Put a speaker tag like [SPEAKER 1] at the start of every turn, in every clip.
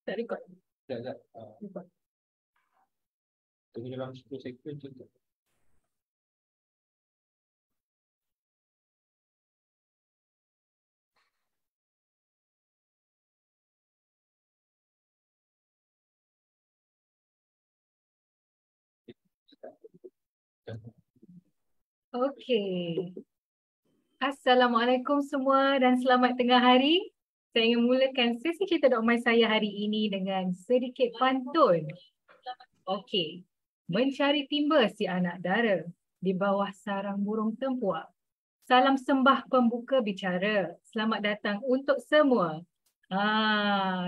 [SPEAKER 1] Tak record.
[SPEAKER 2] Tak.
[SPEAKER 1] Record.
[SPEAKER 2] Tunggu dalam 10 second je tu.
[SPEAKER 1] Okey. Assalamualaikum semua dan selamat tengah hari. Saya ingin mulakan sesi cerita Dok Mai saya hari ini dengan sedikit pantun. Okey. Mencari timba si anak dara di bawah sarang burung tempuak. Salam sembah pembuka bicara. Selamat datang untuk semua.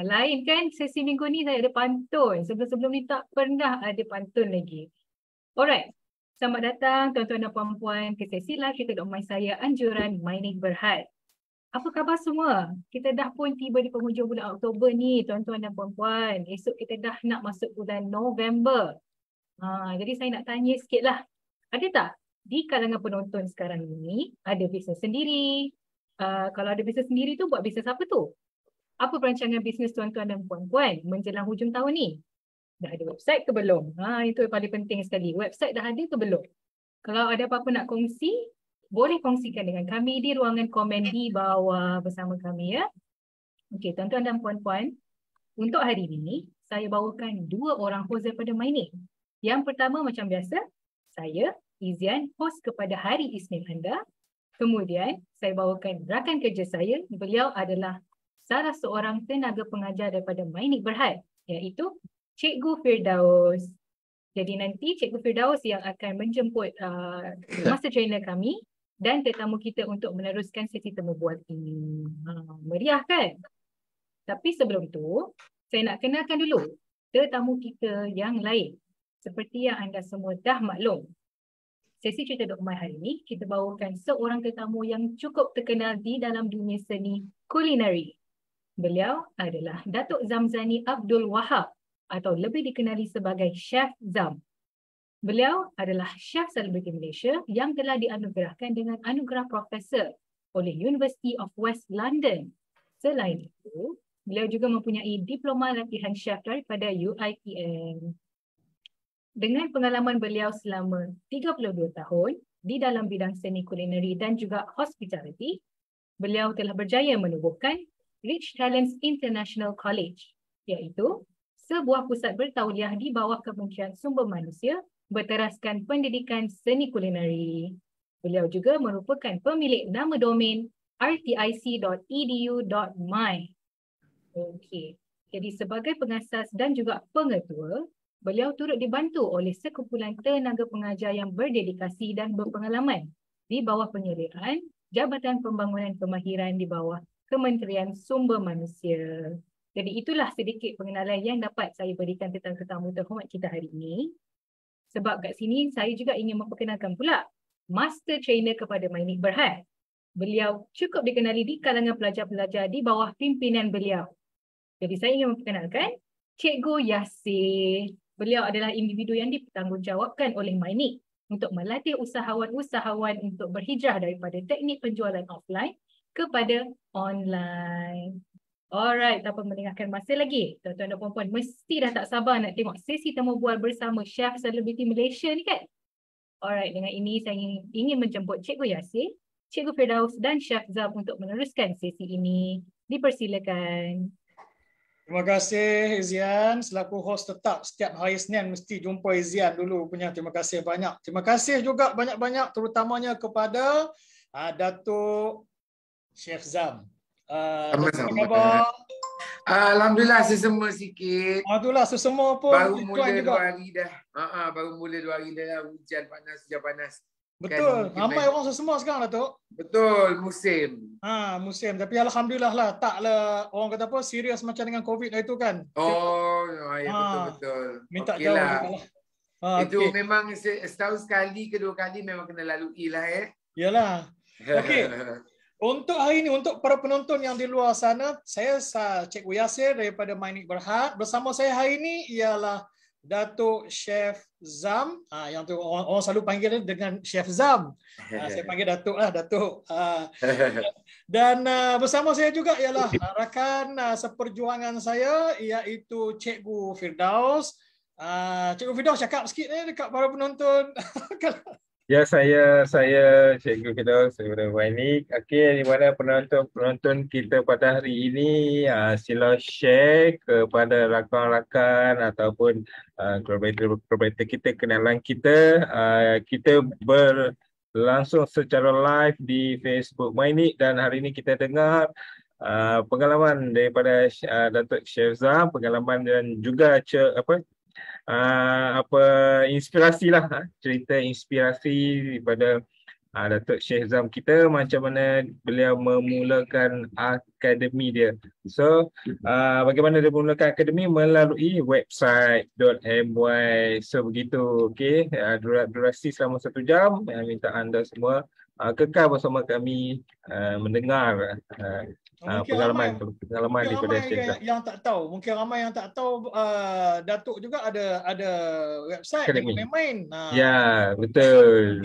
[SPEAKER 1] Lain kan sesi minggu ni saya ada pantun. Sebelum-sebelum ni tak pernah ada pantun lagi. Alright. Selamat datang tuan-tuan dan puan-puan ke sesi live cerita Dok Mai saya anjuran Mining Berhad. Apa khabar semua? Kita dah pun tiba di penghujung bulan Oktober ni tuan-tuan dan puan-puan. Esok kita dah nak masuk bulan November. Jadi saya nak tanya sikit lah. Ada tak di kalangan penonton sekarang ni ada bisnes sendiri? Kalau ada bisnes sendiri tu buat bisnes apa tu? Apa perancangan bisnes tuan-tuan dan puan-puan menjelang hujung tahun ni? Dah ada website ke belum? Itu yang paling penting sekali. Website dah ada ke belum? Kalau ada apa-apa nak kongsi, boleh kongsikan dengan kami di ruangan komen di bawah bersama kami ya. Okey, tuan-tuan dan puan-puan, untuk hari ini saya bawakan dua orang host daripada Mining. Yang pertama macam biasa, saya Izian, host kepada hari Isnin anda. Kemudian saya bawakan rakan kerja saya, beliau adalah salah seorang tenaga pengajar daripada Mining Berhad, iaitu Cikgu Firdaus. Jadi nanti Cikgu Firdaus yang akan menjemput master trainer kami dan tetamu kita untuk meneruskan sesi temu bual ini. Meriah kan? Tapi sebelum tu, saya nak kenalkan dulu tetamu kita yang lain. Seperti yang anda semua dah maklum, sesi cerita Dok Mai hari ini kita bawakan seorang tetamu yang cukup terkenal di dalam dunia seni kulineri. Beliau adalah Datuk Zamzani Abdul Wahab atau lebih dikenali sebagai Chef Zam. Beliau adalah chef selebriti Malaysia yang telah dianugerahkan dengan anugerah profesor oleh University of West London. Selain itu, beliau juga mempunyai diploma latihan chef daripada UiTM. Dengan pengalaman beliau selama 32 tahun di dalam bidang seni kulineri dan juga hospitality, beliau telah berjaya menubuhkan Rich Talents International College, iaitu sebuah pusat bertauliah di bawah Kementerian Sumber Manusia berteraskan pendidikan seni kulineri. Beliau juga merupakan pemilik nama domain rtic.edu.my. Okey. Jadi sebagai pengasas dan juga pengetua, beliau turut dibantu oleh sekumpulan tenaga pengajar yang berdedikasi dan berpengalaman di bawah penyelidikan Jabatan Pembangunan Kemahiran di bawah Kementerian Sumber Manusia. Jadi itulah sedikit pengenalan yang dapat saya berikan tentang tetamu terhormat kita hari ini. Sebab kat sini saya juga ingin memperkenalkan pula master trainer kepada Mining Berhad. Beliau cukup dikenali di kalangan pelajar-pelajar di bawah pimpinan beliau. Jadi saya ingin memperkenalkan Cikgu Yasir. Beliau adalah individu yang dipertanggungjawabkan oleh Mining untuk melatih usahawan-usahawan untuk berhijrah daripada teknik penjualan offline kepada online. Alright, tanpa melengahkan masa lagi, tuan-tuan dan puan-puan mesti dah tak sabar nak tengok sesi temu bual bersama chef selebriti Malaysia ni kan? Alright, dengan ini saya ingin menjemput Cikgu Yasir, Cikgu Firdaus dan Chef Zam untuk meneruskan sesi ini. Dipersilakan.
[SPEAKER 3] Terima kasih Izian, selaku host tetap setiap hari Senin mesti jumpa Izian dulu punya. Terima kasih banyak. Terima kasih juga banyak-banyak terutamanya kepada Datuk Chef Zam. Apa khabar?
[SPEAKER 4] Alhamdulillah sesama sikit.
[SPEAKER 3] Alhamdulillah sesama pun
[SPEAKER 4] baru mula
[SPEAKER 3] juga.
[SPEAKER 4] 2 hari dah. Baru mula 2 hari dah hujan panas, hujan panas.
[SPEAKER 3] Betul. Kan, ramai orang sesama sekarang Datuk.
[SPEAKER 4] Betul, musim.
[SPEAKER 3] Musim. Tapi alhamdulillah lah, taklah orang kata apa serius macam dengan COVID itu kan.
[SPEAKER 4] Oh, ya betul-betul.
[SPEAKER 3] Minta jauh lah.
[SPEAKER 4] Itu memang setahun sekali ke 2 kali memang kena lalui lah
[SPEAKER 3] Yalah. Okey. Untuk hari ini, untuk para penonton yang di luar sana, saya Cikgu Yasir daripada Mining Berhad. Bersama saya hari ini ialah Datuk Chef Zam, yang tu orang selalu panggil dia dengan Chef Zam. Saya panggil Datuk lah, Datuk. Dan bersama saya juga ialah rakan seperjuangan saya, iaitu Cikgu Firdaus. Cikgu Firdaus cakap sikit dekat para penonton.
[SPEAKER 2] Ya, saya Cikgu Firdaus daripada Wainik. Okey, di mana penonton kita pada hari ini, sila share kepada rakan-rakan ataupun collaborator kita, kenalan kita. Kita berlangsung secara live di Facebook Wainik dan hari ini kita dengar pengalaman daripada Datuk Chef Zam, pengalaman dan juga inspirasi lah, cerita inspirasi daripada Datuk Chef Zam kita, macam mana beliau memulakan akademi dia. So bagaimana dia memulakan akademi? Melalui website.my. So begitu. Okey, durasi selama 1 jam. Minta anda semua kekal bersama kami mendengar pengalaman daripada Chef Zam.
[SPEAKER 3] Yang tak tahu, mungkin ramai yang tak tahu, Datuk juga ada website
[SPEAKER 2] Akademi.
[SPEAKER 3] Jangan Main-Main.
[SPEAKER 2] Ya, betul.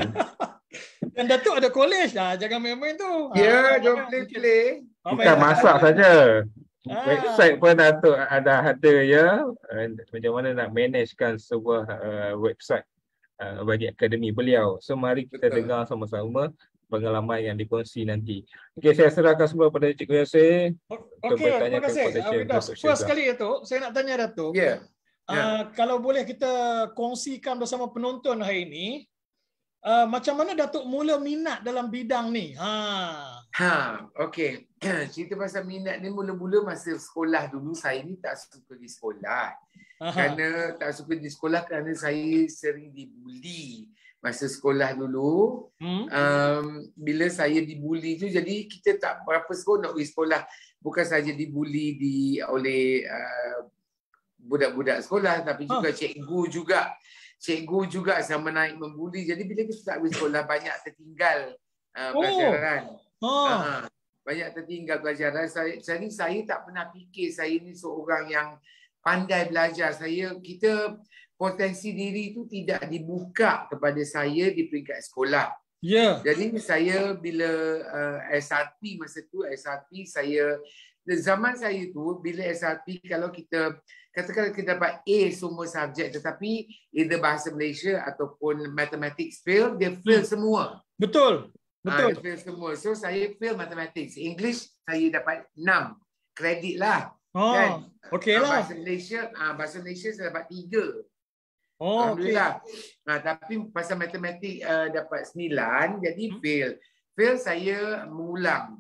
[SPEAKER 3] Dan Datuk ada college Jangan Main-Main tu.
[SPEAKER 4] Ya, don't play.
[SPEAKER 2] Bukan masak saja. Website pun Datuk ada ya. Macam mana nak managekan sebuah website bagi akademi beliau. So mari kita dengar sama-sama pengalaman yang dikongsi nanti. Okey, saya serahkan semua pada Cikgu Yasir.
[SPEAKER 3] Okey, terima kasih. First sekali Datuk, saya nak tanya Datuk.
[SPEAKER 4] Ya.
[SPEAKER 3] Kalau boleh kita kongsikan bersama penonton hari ini, macam mana Datuk mula minat dalam bidang ni?
[SPEAKER 4] Okey. Cerita pasal minat ni mula-mula masa sekolah dulu, saya ni tak suka di sekolah. Kerana tak suka di sekolah kerana saya sering dibuli masa sekolah dulu. Bila saya dibuli tu, jadi kita tak berapa seronok pergi sekolah. Bukan saja dibuli oleh budak-budak sekolah, tapi juga cikgu juga sama naik membuli. Jadi bila kita tak pergi sekolah, banyak tertinggal pelajaran. Banyak tertinggal pelajaran. Saya tak pernah fikir saya ni seorang yang pandai belajar. Kita potensi diri itu tidak dibuka kepada saya di peringkat sekolah. Jadi saya bila SRP masa tu, zaman saya tu bila SRP, kalau kita katakan kita dapat A semua subjek, tetapi either bahasa Malaysia ataupun mathematics fail, dia fail semua.
[SPEAKER 3] Betul.
[SPEAKER 4] Dia fail semua. So saya fail mathematics. English saya dapat 6 kredit lah. Kan?
[SPEAKER 3] Okey lah.
[SPEAKER 4] Bahasa Malaysia saya dapat 3.
[SPEAKER 3] Alhamdulillah.
[SPEAKER 4] Tapi pasal matematik dapat 9, jadi fail saya mengulang.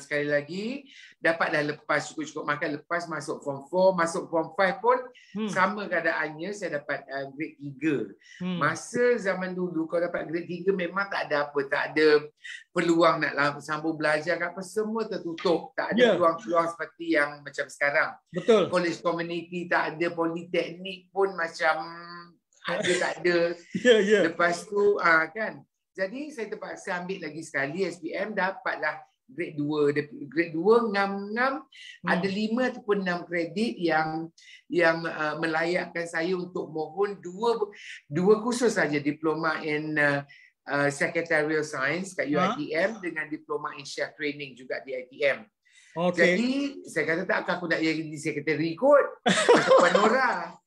[SPEAKER 4] Sekali lagi dapatlah lepas cukup-cukup makan, lepas masuk form 4, masuk form 5 pun sama keadaannya, saya dapat grade 3. Masa zaman dulu kalau dapat grade 3 memang tak ada peluang nak sambung belajar apa, semua tertutup, tak ada peluang-peluang seperti yang macam sekarang.
[SPEAKER 3] Betul.
[SPEAKER 4] College community tak ada, politeknik pun macam tak ada. Lepas tu kan, jadi saya terpaksa ambil lagi sekali SPM, dapatlah grade 2. Grade 2 ngam-ngam ada 5 ataupun 6 kredit yang melayakkan saya untuk mohon dua kursus saja, diploma in secretarial science kat UiTM dengan diploma in chef training juga di ITM. Jadi saya kata tak akan aku nak jadi sekretari kot. Puan Nora.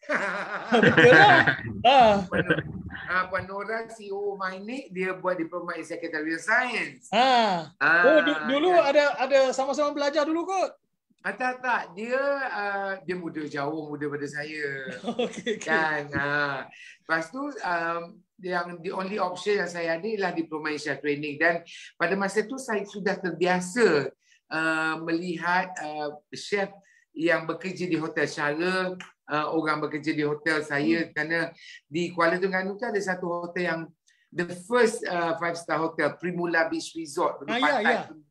[SPEAKER 3] Betul lah.
[SPEAKER 4] Puan Nora CEO Mainik, dia buat diploma in secretarial science.
[SPEAKER 3] Dulu ada sama-sama belajar dulu kot.
[SPEAKER 4] Tak. Dia muda pada saya. Kan. Lepas tu yang the only option yang saya ada ialah diploma in chef training, dan pada masa tu saya sudah terbiasa melihat chef yang bekerja di hotel, cara orang bekerja di hotel saya, kerana di Kuala Terengganu tu ada satu hotel yang the first 5-star hotel, Primula Beach Resort.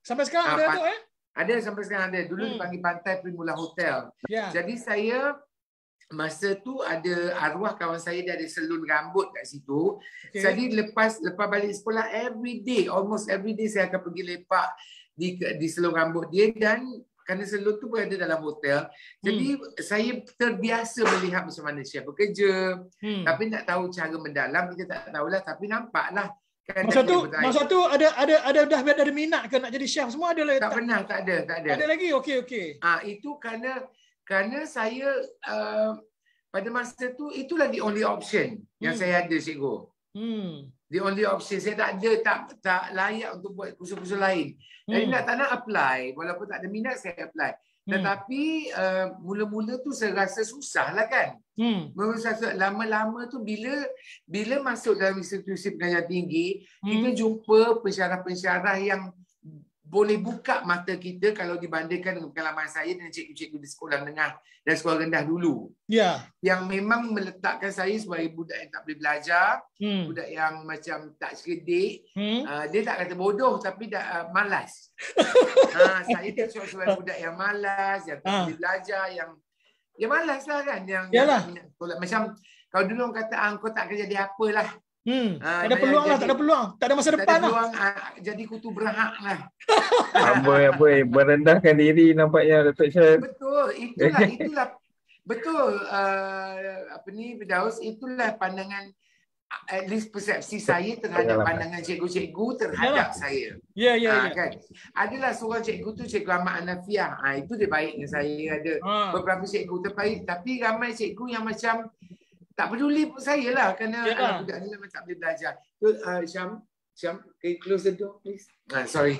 [SPEAKER 3] Sampai sekarang ada tu
[SPEAKER 4] Ada sampai sekarang ada. Dulu dipanggil Pantai Primula Hotel. Jadi saya masa tu ada arwah kawan saya, dia ada salon rambut kat situ. Jadi lepas balik sekolah, almost every day saya akan pergi lepak di salon rambut dia, dan kerana salon tu berada dalam hotel. Jadi saya terbiasa melihat macam mana chef bekerja. Tapi nak tahu cara mendalam kita tak tahulah, tapi nampaklah kan.
[SPEAKER 3] Masa tu ada minat ke nak jadi chef semua ada lah?
[SPEAKER 4] Tak pernah, tak ada.
[SPEAKER 3] Tak ada lagi. Okey.
[SPEAKER 4] Itu kerana saya pada masa tu itulah the only option yang saya ada, cikgu. The only option. Saya tak layak untuk buat kursus-kursus lain. Jadi tak nak apply, walaupun tak ada minat saya apply. Tetapi mula-mula tu saya rasa susah lah kan. Lama-lama tu bila masuk dalam institusi pengajian tinggi, kita jumpa pensyarah-pensyarah yang boleh buka mata kita kalau dibandingkan dengan pengalaman saya dengan cikgu-cikgu di sekolah menengah dan sekolah rendah dulu. Yang memang meletakkan saya sebagai budak yang tak boleh belajar, budak yang macam tak cerdik. Dia tak kata bodoh tapi malas. Saya tengok sebagai budak yang malas, yang tak boleh belajar, yang malas lah kan. Yang macam kalau dulu orang kata kau tak akan jadi apalah.
[SPEAKER 3] Tak ada peluang lah, tak ada peluang. Tak ada masa depan lah.
[SPEAKER 4] Peluang jadi kutu berhak lah.
[SPEAKER 2] Amboi, merendahkan diri nampaknya Datuk Syed.
[SPEAKER 4] Betul, itulah. Betul, Firdaus, itulah pandangan, at least persepsi saya terhadap pandangan cikgu-cikgu terhadap saya. Kan? Adalah seorang cikgu tu, Cikgu Ahmad Hanafiah. Itu dia baik dengan saya. Ada beberapa cikgu terbaik, tapi ramai cikgu yang macam tak peduli pun saya lah kerana budak ni memang tak boleh belajar. Syam, can you close the door please? Sorry.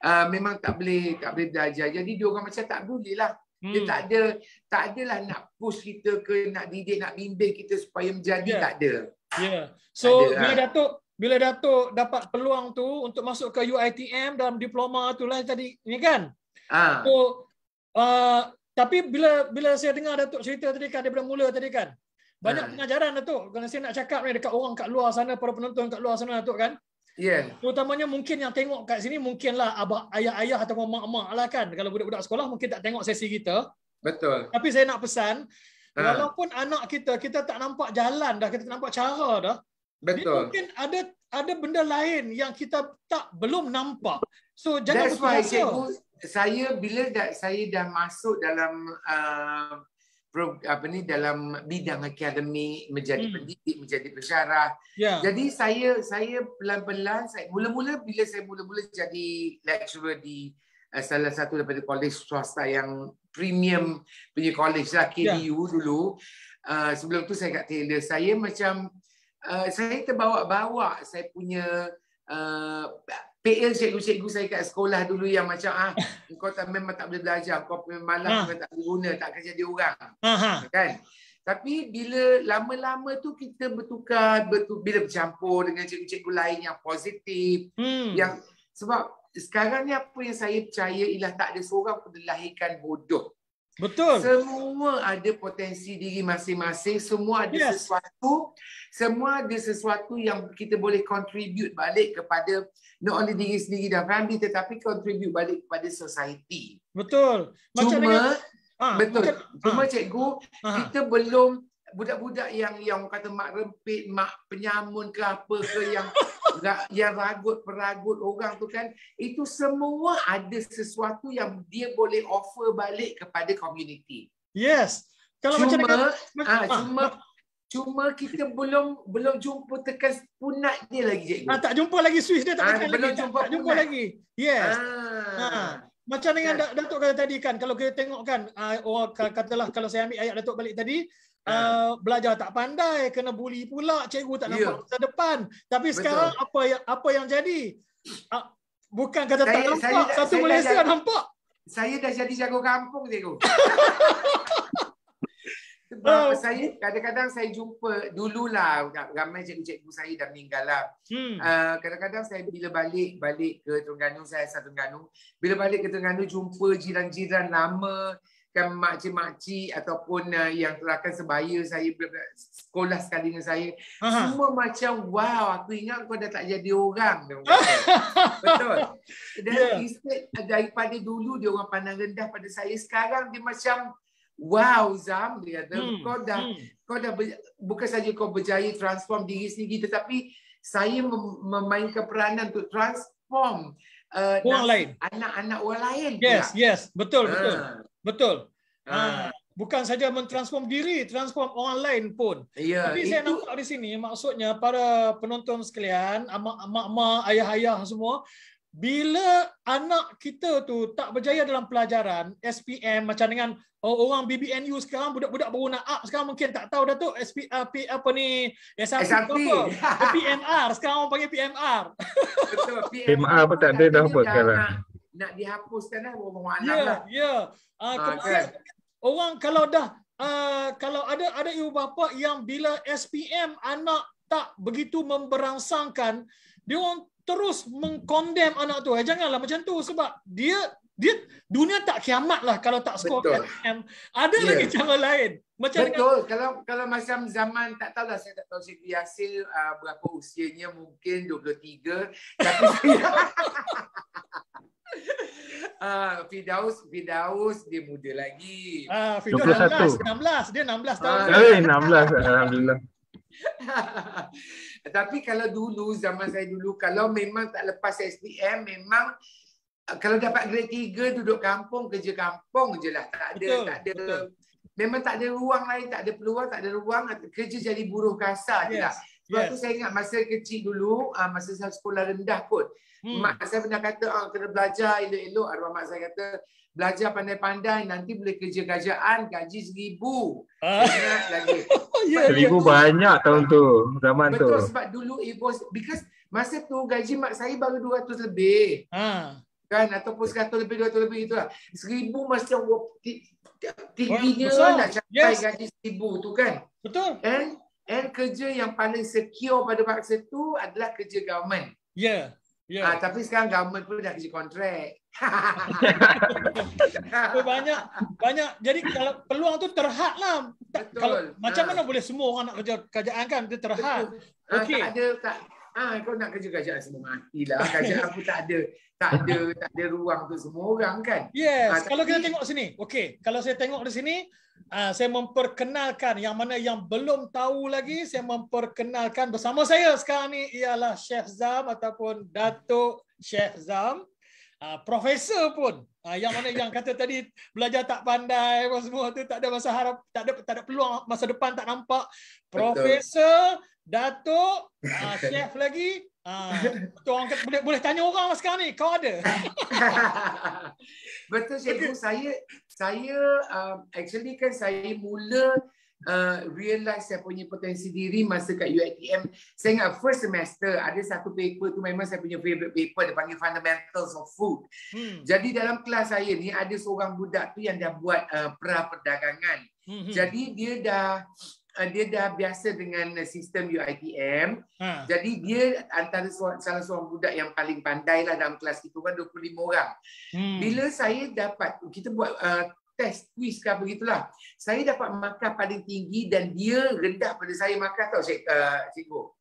[SPEAKER 4] Memang tak boleh belajar. Jadi dia orang macam tak peduli lah. Dia tak adalah nak push kita ke, nak didik, nak bimbing kita supaya menjadi, tak ada.
[SPEAKER 3] So bila Datuk dapat peluang tu untuk masuk ke UiTM dalam diploma tu lah tadi ni kan. So tapi bila saya dengar Datuk cerita tadi kan daripada mula tadi kan, banyak pengajaran Datuk. Kalau saya nak cakap ni dekat orang kat luar sana, para penonton kat luar sana Datuk kan. Terutamanya mungkin yang tengok kat sini mungkinlah ayah-ayah atau mak-mak lah kan. Kalau budak-budak sekolah mungkin tak tengok sesi kita.
[SPEAKER 4] Betul.
[SPEAKER 3] Tapi saya nak pesan, walaupun anak kita tak nampak jalan dah, kita tak nampak cara dah.
[SPEAKER 4] Betul.
[SPEAKER 3] Mungkin ada benda lain yang kita belum nampak. So jangan
[SPEAKER 4] putus asa. Cikgu, saya dah masuk dalam dalam bidang akademik, menjadi pendidik, menjadi pensyarah. Jadi saya pelan-pelan, bila saya mula-mula jadi lecturer di salah satu daripada kolej swasta yang premium punya kolej lah, KDU dulu. Sebelum tu saya kat Taylor. Saya macam saya terbawa-bawa saya punya PL cikgu-cikgu saya kat sekolah dulu yang macam kau memang tak boleh belajar, kau memang malas, memang tak boleh guna, tak akan jadi orang. Kan? Tapi bila lama-lama tu kita bila bercampur dengan cikgu-cikgu lain yang positif, yang sebab sekarang ni apa yang saya percaya ialah tak ada seorang pun dilahirkan bodoh.
[SPEAKER 3] Betul.
[SPEAKER 4] Semua ada potensi diri masing-masing, semua ada sesuatu yang kita boleh contribute balik kepada not only diri sendiri dan family, tetapi contribute balik kepada society.
[SPEAKER 3] Betul.
[SPEAKER 4] Cuma cikgu, kita belum budak-budak yang kata mak rempit, mak penyamun ke apa ke yang ragut-peragut orang tu kan, itu semua ada sesuatu yang dia boleh offer balik kepada community.
[SPEAKER 3] Yes. Kalau
[SPEAKER 4] cuma kita belum jumpa tekan punat dia lagi, cikgu.
[SPEAKER 3] Tak jumpa lagi switch dia, tak jumpa lagi. Yes. Macam dengan Datuk kata tadi kan, kalau kita tengok kan, katalah kalau saya ambil ayat Datuk balik tadi, belajar tak pandai, kena bully pula, cikgu tak nampak masa depan. Tapi sekarang apa yang jadi? Bukan kata tak nampak, satu Malaysia nampak.
[SPEAKER 4] Saya dah jadi jago kampung, cikgu. Sebab saya kadang-kadang saya jumpa dululah ramai cikgu-cikgu saya dah meninggal lah. Kadang-kadang saya bila balik ke Terengganu, saya asal Terengganu, bila balik ke Terengganu jumpa jiran-jiran lama, kan makcik-makcik ataupun yang rakan sebaya saya sekolah sekali dengan saya, semua macam wow, aku ingat kau dah tak jadi orang. Betul. Dan instead daripada dulu dia orang pandang rendah pada saya, sekarang dia macam wow, Zam, dia kata, kau dah bukan saja kau berjaya transform diri sendiri, tetapi saya memainkan peranan untuk transform
[SPEAKER 3] orang lain.
[SPEAKER 4] Anak-anak orang lain
[SPEAKER 3] Yes,
[SPEAKER 4] pula.
[SPEAKER 3] yes, betul, betul.
[SPEAKER 4] Ah.
[SPEAKER 3] Betul.
[SPEAKER 4] Ah.
[SPEAKER 3] Bukan saja mentransform diri, transform orang lain pun.
[SPEAKER 4] Ya,
[SPEAKER 3] Tapi saya nampak di sini, maksudnya para penonton sekalian, mak-mak, ayah-ayah semua, bila anak kita tu tak berjaya dalam pelajaran, SPM macam dengan orang BBNU sekarang, budak-budak baru nak up sekarang mungkin tak tahu dah tu apa ni, SRP apa? PMR, sekarang orang panggil PMR.
[SPEAKER 4] Betul.
[SPEAKER 2] PMR pun tak ada dah buat sekarang.
[SPEAKER 4] Nak dihapuskan dah orang anak
[SPEAKER 3] Ya,
[SPEAKER 4] lah.
[SPEAKER 3] ya. Kemudian orang kalau dah kalau ada ibu bapa yang bila SPM anak tak begitu memberangsangkan, dia orang terus mengkondem anak tu. Janganlah macam tu sebab dia dunia tak kiamat lah kalau tak skor SPM. Ada lagi cara lain. Macam
[SPEAKER 4] betul. Kalau macam zaman tak tahulah, saya tak tahu Cikgu Yasir berapa usianya, mungkin 23, tapi Firdaus dia muda lagi.
[SPEAKER 3] Firdaus 16. Dia 16 tahun.
[SPEAKER 2] 16, alhamdulillah.
[SPEAKER 4] Tapi kalau dulu, zaman saya dulu, kalau memang tak lepas SPM, memang kalau dapat grade 3 duduk kampung, kerja kampung je lah. Tak ada. Memang tak ada ruang lain, tak ada peluang, tak ada ruang, kerja jadi buruh kasar je lah. Sebab tu saya ingat masa kecil dulu, masa saya sekolah rendah kot, mak saya pernah kata, kena belajar elok-elok. Arwah mak saya kata, belajar pandai-pandai, nanti boleh kerja kerajaan, gaji 1,000. Saya ingat lagi.
[SPEAKER 2] 1,000 banyak tahun tu, zaman tu.
[SPEAKER 4] Betul, sebab dulu it was, because masa tu gaji mak saya baru 200 lebih. Kan, ataupun 100 lebih, 200 lebih itulah. 1,000 macam tingginya nak capai gaji 1,000 tu kan.
[SPEAKER 3] Betul.
[SPEAKER 4] And kerja yang paling secure pada masa tu adalah kerja government.
[SPEAKER 3] Ya.
[SPEAKER 4] Tapi sekarang government pun dah kerja kontrak.
[SPEAKER 3] banyak. Jadi kalau peluang tu terhad lah.
[SPEAKER 4] Betul.
[SPEAKER 3] Kalau, macam mana boleh semua orang nak kerja kerajaan kan? Dia terhad. Okey.
[SPEAKER 4] Kau nak kerja kerajaan semua matilah. Kerajaan pun tak ada ruang untuk semua orang kan.
[SPEAKER 3] Yes. Kalau kita tengok sini. Okey. Kalau saya tengok di sini, saya memperkenalkan yang mana yang belum tahu lagi, saya memperkenalkan bersama saya sekarang ni ialah Chef Zam ataupun Datuk Chef Zam. Profesor pun, yang mana yang kata tadi belajar tak pandai apa semua tu, tak ada masa harap, tak ada peluang, masa depan tak nampak. Profesor, Datuk, chef lagi. Betul, orang kata, boleh tanya orang sekarang ni, kau ada?
[SPEAKER 4] Betul cikgu. Saya actually kan saya mula realize saya punya potensi diri masa kat UiTM. Saya ingat first semester ada satu paper tu memang saya punya favorite paper, dia panggil Fundamentals of Food. Jadi dalam kelas saya ni ada seorang budak tu yang dah buat pra-perdagangan. Jadi dia dah biasa dengan sistem UiTM. Jadi dia antara salah seorang budak yang paling pandai lah dalam kelas kita kan 25 orang. Bila saya dapat, kita buat test quiz ke apa gitulah, saya dapat markah paling tinggi dan dia rendah pada saya markah tau cikgu.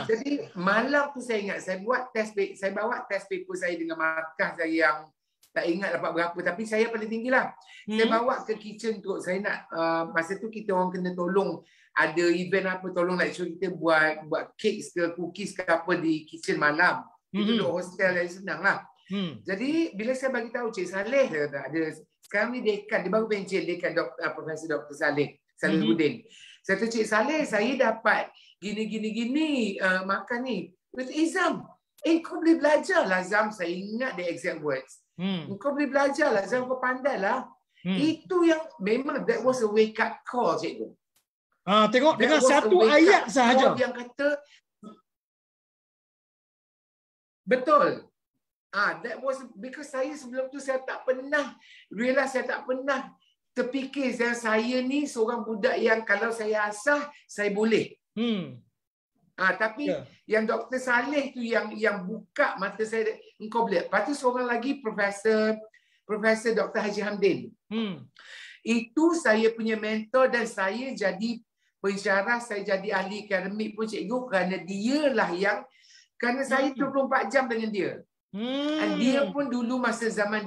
[SPEAKER 4] Jadi malam tu saya ingat saya bawa test paper saya dengan markah saya yang tak ingat dapat berapa, tapi saya paling tinggi lah. Saya bawa ke kitchen tu, saya nak masa tu kita orang kena tolong, ada event apa, tolong nak suruh kita buat cakes ke cookies ke apa di kitchen malam. Itu duduk hostel yang senang lah. Jadi bila saya bagi tahu Cik Saleh ada sekarang ni dekan, dia baru pencen dekan Profesor Dr. Salihuddin. Saya kata Cik Saleh, saya dapat gini makan ni. Kata Zam, kau boleh belajar lah Zam. Saya ingat the exact words. Kau boleh belajar lah Zam, kau pandai lah. Itu yang memang that was a wake up call cikgu.
[SPEAKER 3] Tengok dengan satu ayat sahaja
[SPEAKER 4] yang kata betul. That was because saya sebelum tu saya tak pernah realize, saya tak pernah terfikir saya ni seorang budak yang kalau saya asah saya boleh. Tapi yang Dr. Saleh tu yang buka mata saya, engkau boleh. Lepas tu seorang lagi Profesor Dr. Haji Hamdin. Itu saya punya mentor dan saya jadi pensyarah, saya jadi ahli akademik pun cikgu kerana dia lah yang, kerana saya 24 jam dengan dia. Dan dia pun dulu masa zaman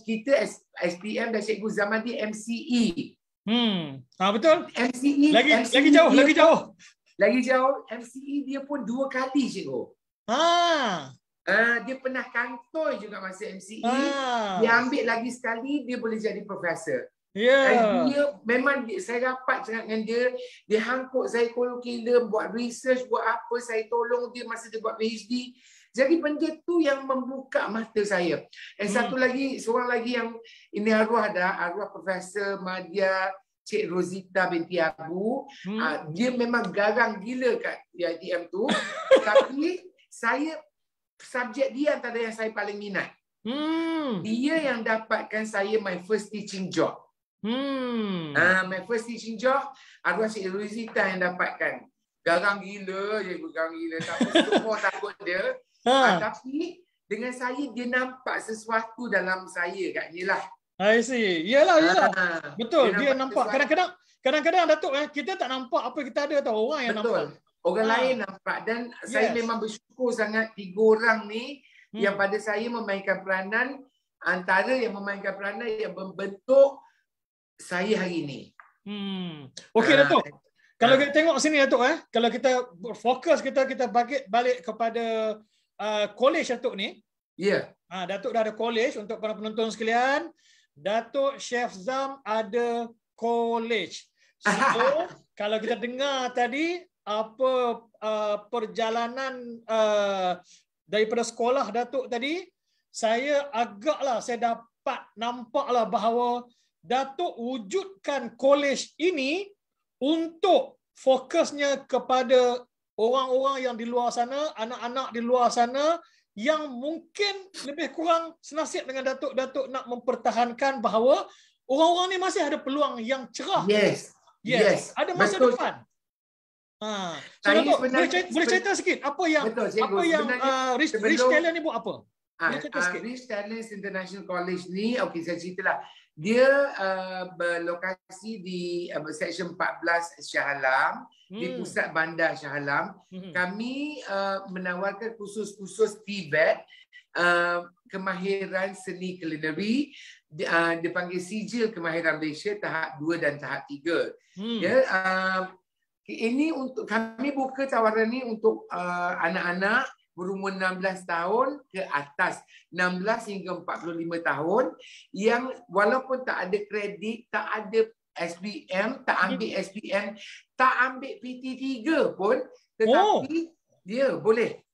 [SPEAKER 4] kita SPM dan cikgu, zaman dia MCE.
[SPEAKER 3] Betul.
[SPEAKER 4] MCE lagi jauh. MCE dia pun 2 kali cikgu. Dia pernah kantoi juga masa MCE. Dia ambil lagi sekali, dia boleh jadi profesor. Dan dia memang saya rapat sangat dengan dia. Dia hangkut saya curriculum, buat research, buat apa. Saya tolong dia masa dia buat PhD. Jadi benda tu yang membuka mata saya. Dan satu lagi, seorang lagi yang ini arwah Profesor Madya Cik Rosita binti Abu. Dia memang garang gila kat IITM tu. Tapi subjek dia antara yang saya paling minat. Dia yang dapatkan saya my first teaching job. My first teaching job, arwah Cik Rosita yang dapatkan. Garang gila je, garang gila. Tapi semua takut dia. Tapi dengan saya, dia nampak sesuatu dalam saya kat ni lah.
[SPEAKER 3] I see. Yalah. Betul, dia nampak. Kadang-kadang Datuk, kita tak nampak apa kita ada tau. Orang yang nampak.
[SPEAKER 4] Orang lain nampak. Dan saya memang bersyukur sangat 3 orang ni yang pada saya memainkan peranan, antara yang memainkan peranan yang membentuk saya hari ni.
[SPEAKER 3] Okey Datuk. Kalau kita tengok sini Datuk, kalau kita fokus kita balik kepada college Datuk ni. Datuk dah ada college untuk para penonton sekalian. Datuk Chef Zam ada college. So, kalau kita dengar tadi apa perjalanan daripada sekolah Datuk tadi, saya dapat nampaklah bahawa Datuk wujudkan college ini untuk fokusnya kepada orang-orang yang di luar sana, anak-anak di luar sana yang mungkin lebih kurang senasib dengan Datuk. Datuk nak mempertahankan bahawa orang-orang ni masih ada peluang yang cerah.
[SPEAKER 4] Yes.
[SPEAKER 3] Ada masa depan. So Datuk, boleh cerita sikit apa yang Rich Talent ni buat apa?
[SPEAKER 4] Rich Talents International College ni, okey saya ceritalah. Dia berlokasi di Seksyen 14 Shah Alam, di pusat bandar Shah Alam. Kami menawarkan kursus-kursus TVET, kemahiran seni culinary, dipanggil sijil kemahiran Malaysia tahap 2 dan tahap 3. Ini untuk kami buka tawaran ni untuk anak-anak berumur 16 tahun ke atas, 16 hingga 45 tahun yang walaupun tak ada kredit, tak ada SPM, tak ambil SPM, tak ambil PT3 pun, tetapi dia boleh.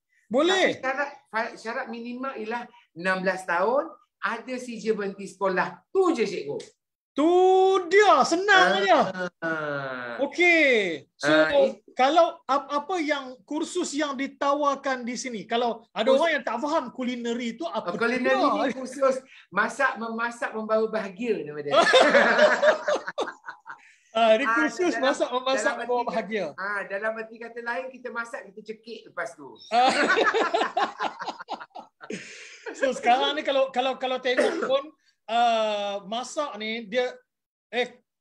[SPEAKER 4] Tapi syarat minimal ialah 16 tahun, ada sijil berhenti sekolah. Tu je cikgu.
[SPEAKER 3] Tu dia, senang aja. Okey. So kalau apa yang kursus yang ditawarkan di sini? Kalau ada orang yang tak faham kulineri itu apa?
[SPEAKER 4] Kulineri ni kursus memasak membawa bahagia nama dia.
[SPEAKER 3] Ini kursus masak membawa bahagia.
[SPEAKER 4] Dalam arti kata lain, kita masak, kita cekik lepas tu.
[SPEAKER 3] So sekarang ni kalau tengok pun masak ni dia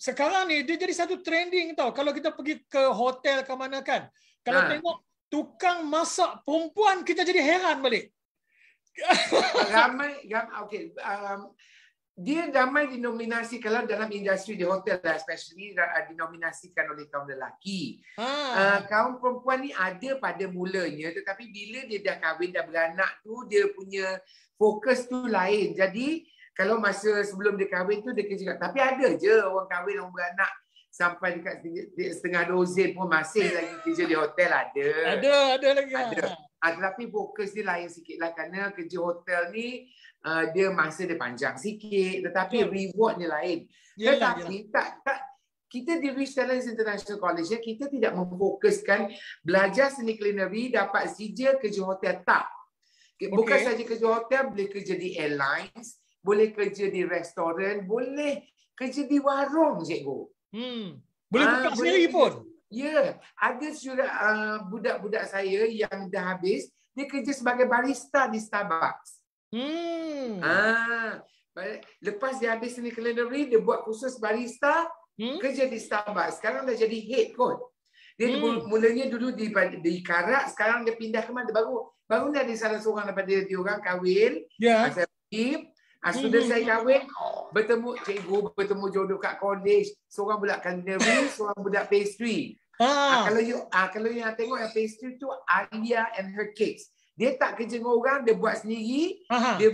[SPEAKER 3] sekarang ni dia jadi satu trending tau. Kalau kita pergi ke hotel ke mana kan, kalau tengok tukang masak perempuan, kita jadi heran balik.
[SPEAKER 4] Ramai okey. Dia ramai dinominasi kalau dalam industri di hotel lah, especially dinominasikan oleh kaum lelaki. Kaum perempuan ni ada pada mulanya, tetapi bila dia dah kahwin, dah beranak tu, dia punya fokus tu lain. Jadi kalau masa sebelum dia kahwin tu dia kerja, tapi ada je orang kahwin, orang beranak sampai dekat setengah dozen pun masih lagi kerja di hotel. Ada
[SPEAKER 3] lagi.
[SPEAKER 4] Tetapi fokus dia lain sikit lah, kerana kerja hotel ni dia masa dia panjang sikit, tetapi reward dia lain. Tetapi kita di Rich Talents International College, kita tidak memfokuskan belajar seni culinary dapat sijil kerja hotel, tak. Bukan saja kerja hotel, boleh kerja di airlines, boleh kerja di restoran, boleh kerja di warung, cikgu.
[SPEAKER 3] Boleh buka sendiri pun.
[SPEAKER 4] Ya, ada juga budak-budak saya yang dah habis, dia kerja sebagai barista di Starbucks. Lepas dia habis seni culinary, dia buat kursus barista, kerja di Starbucks. Sekarang dah jadi head kot. Dia mulanya dulu di Karak, sekarang dia pindah ke mana? Baru dah ada salah seorang daripada dia orang kahwin. Saya pergi, sudah saya kahwin, bertemu cikgu, bertemu jodoh kat college. Seorang budak culinary, seorang budak pastry. Kalau you tengok yang pastry tu, Alia and her cakes. Dia tak kerja dengan orang, dia buat sendiri, dia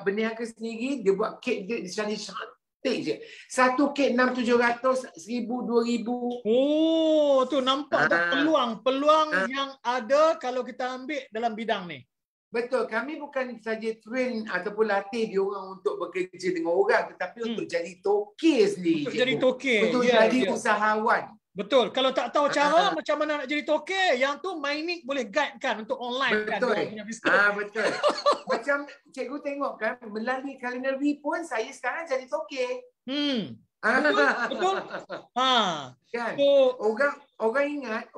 [SPEAKER 4] berniaga sendiri, dia buat kek dia cantik je. Satu kek 600-700, 1,000-2,000.
[SPEAKER 3] Oh, tu nampak tak peluang yang ada kalau kita ambil dalam bidang ni.
[SPEAKER 4] Betul, kami bukan saja train ataupun latih dia orang untuk bekerja dengan orang, tetapi untuk jadi toke sendiri.
[SPEAKER 3] Untuk jadi toke.
[SPEAKER 4] Untuk jadi usahawan.
[SPEAKER 3] Betul. Kalau tak tahu cara macam mana nak jadi toke, yang tu Mynik boleh guide kan untuk online.
[SPEAKER 4] Betul.
[SPEAKER 3] Kan, punya bisnes.
[SPEAKER 4] Betul. Macam cikgu tengok kan, melalui culinary pun saya sekarang jadi toke.
[SPEAKER 3] Betul.
[SPEAKER 4] Kan?
[SPEAKER 3] So,
[SPEAKER 4] orang ingat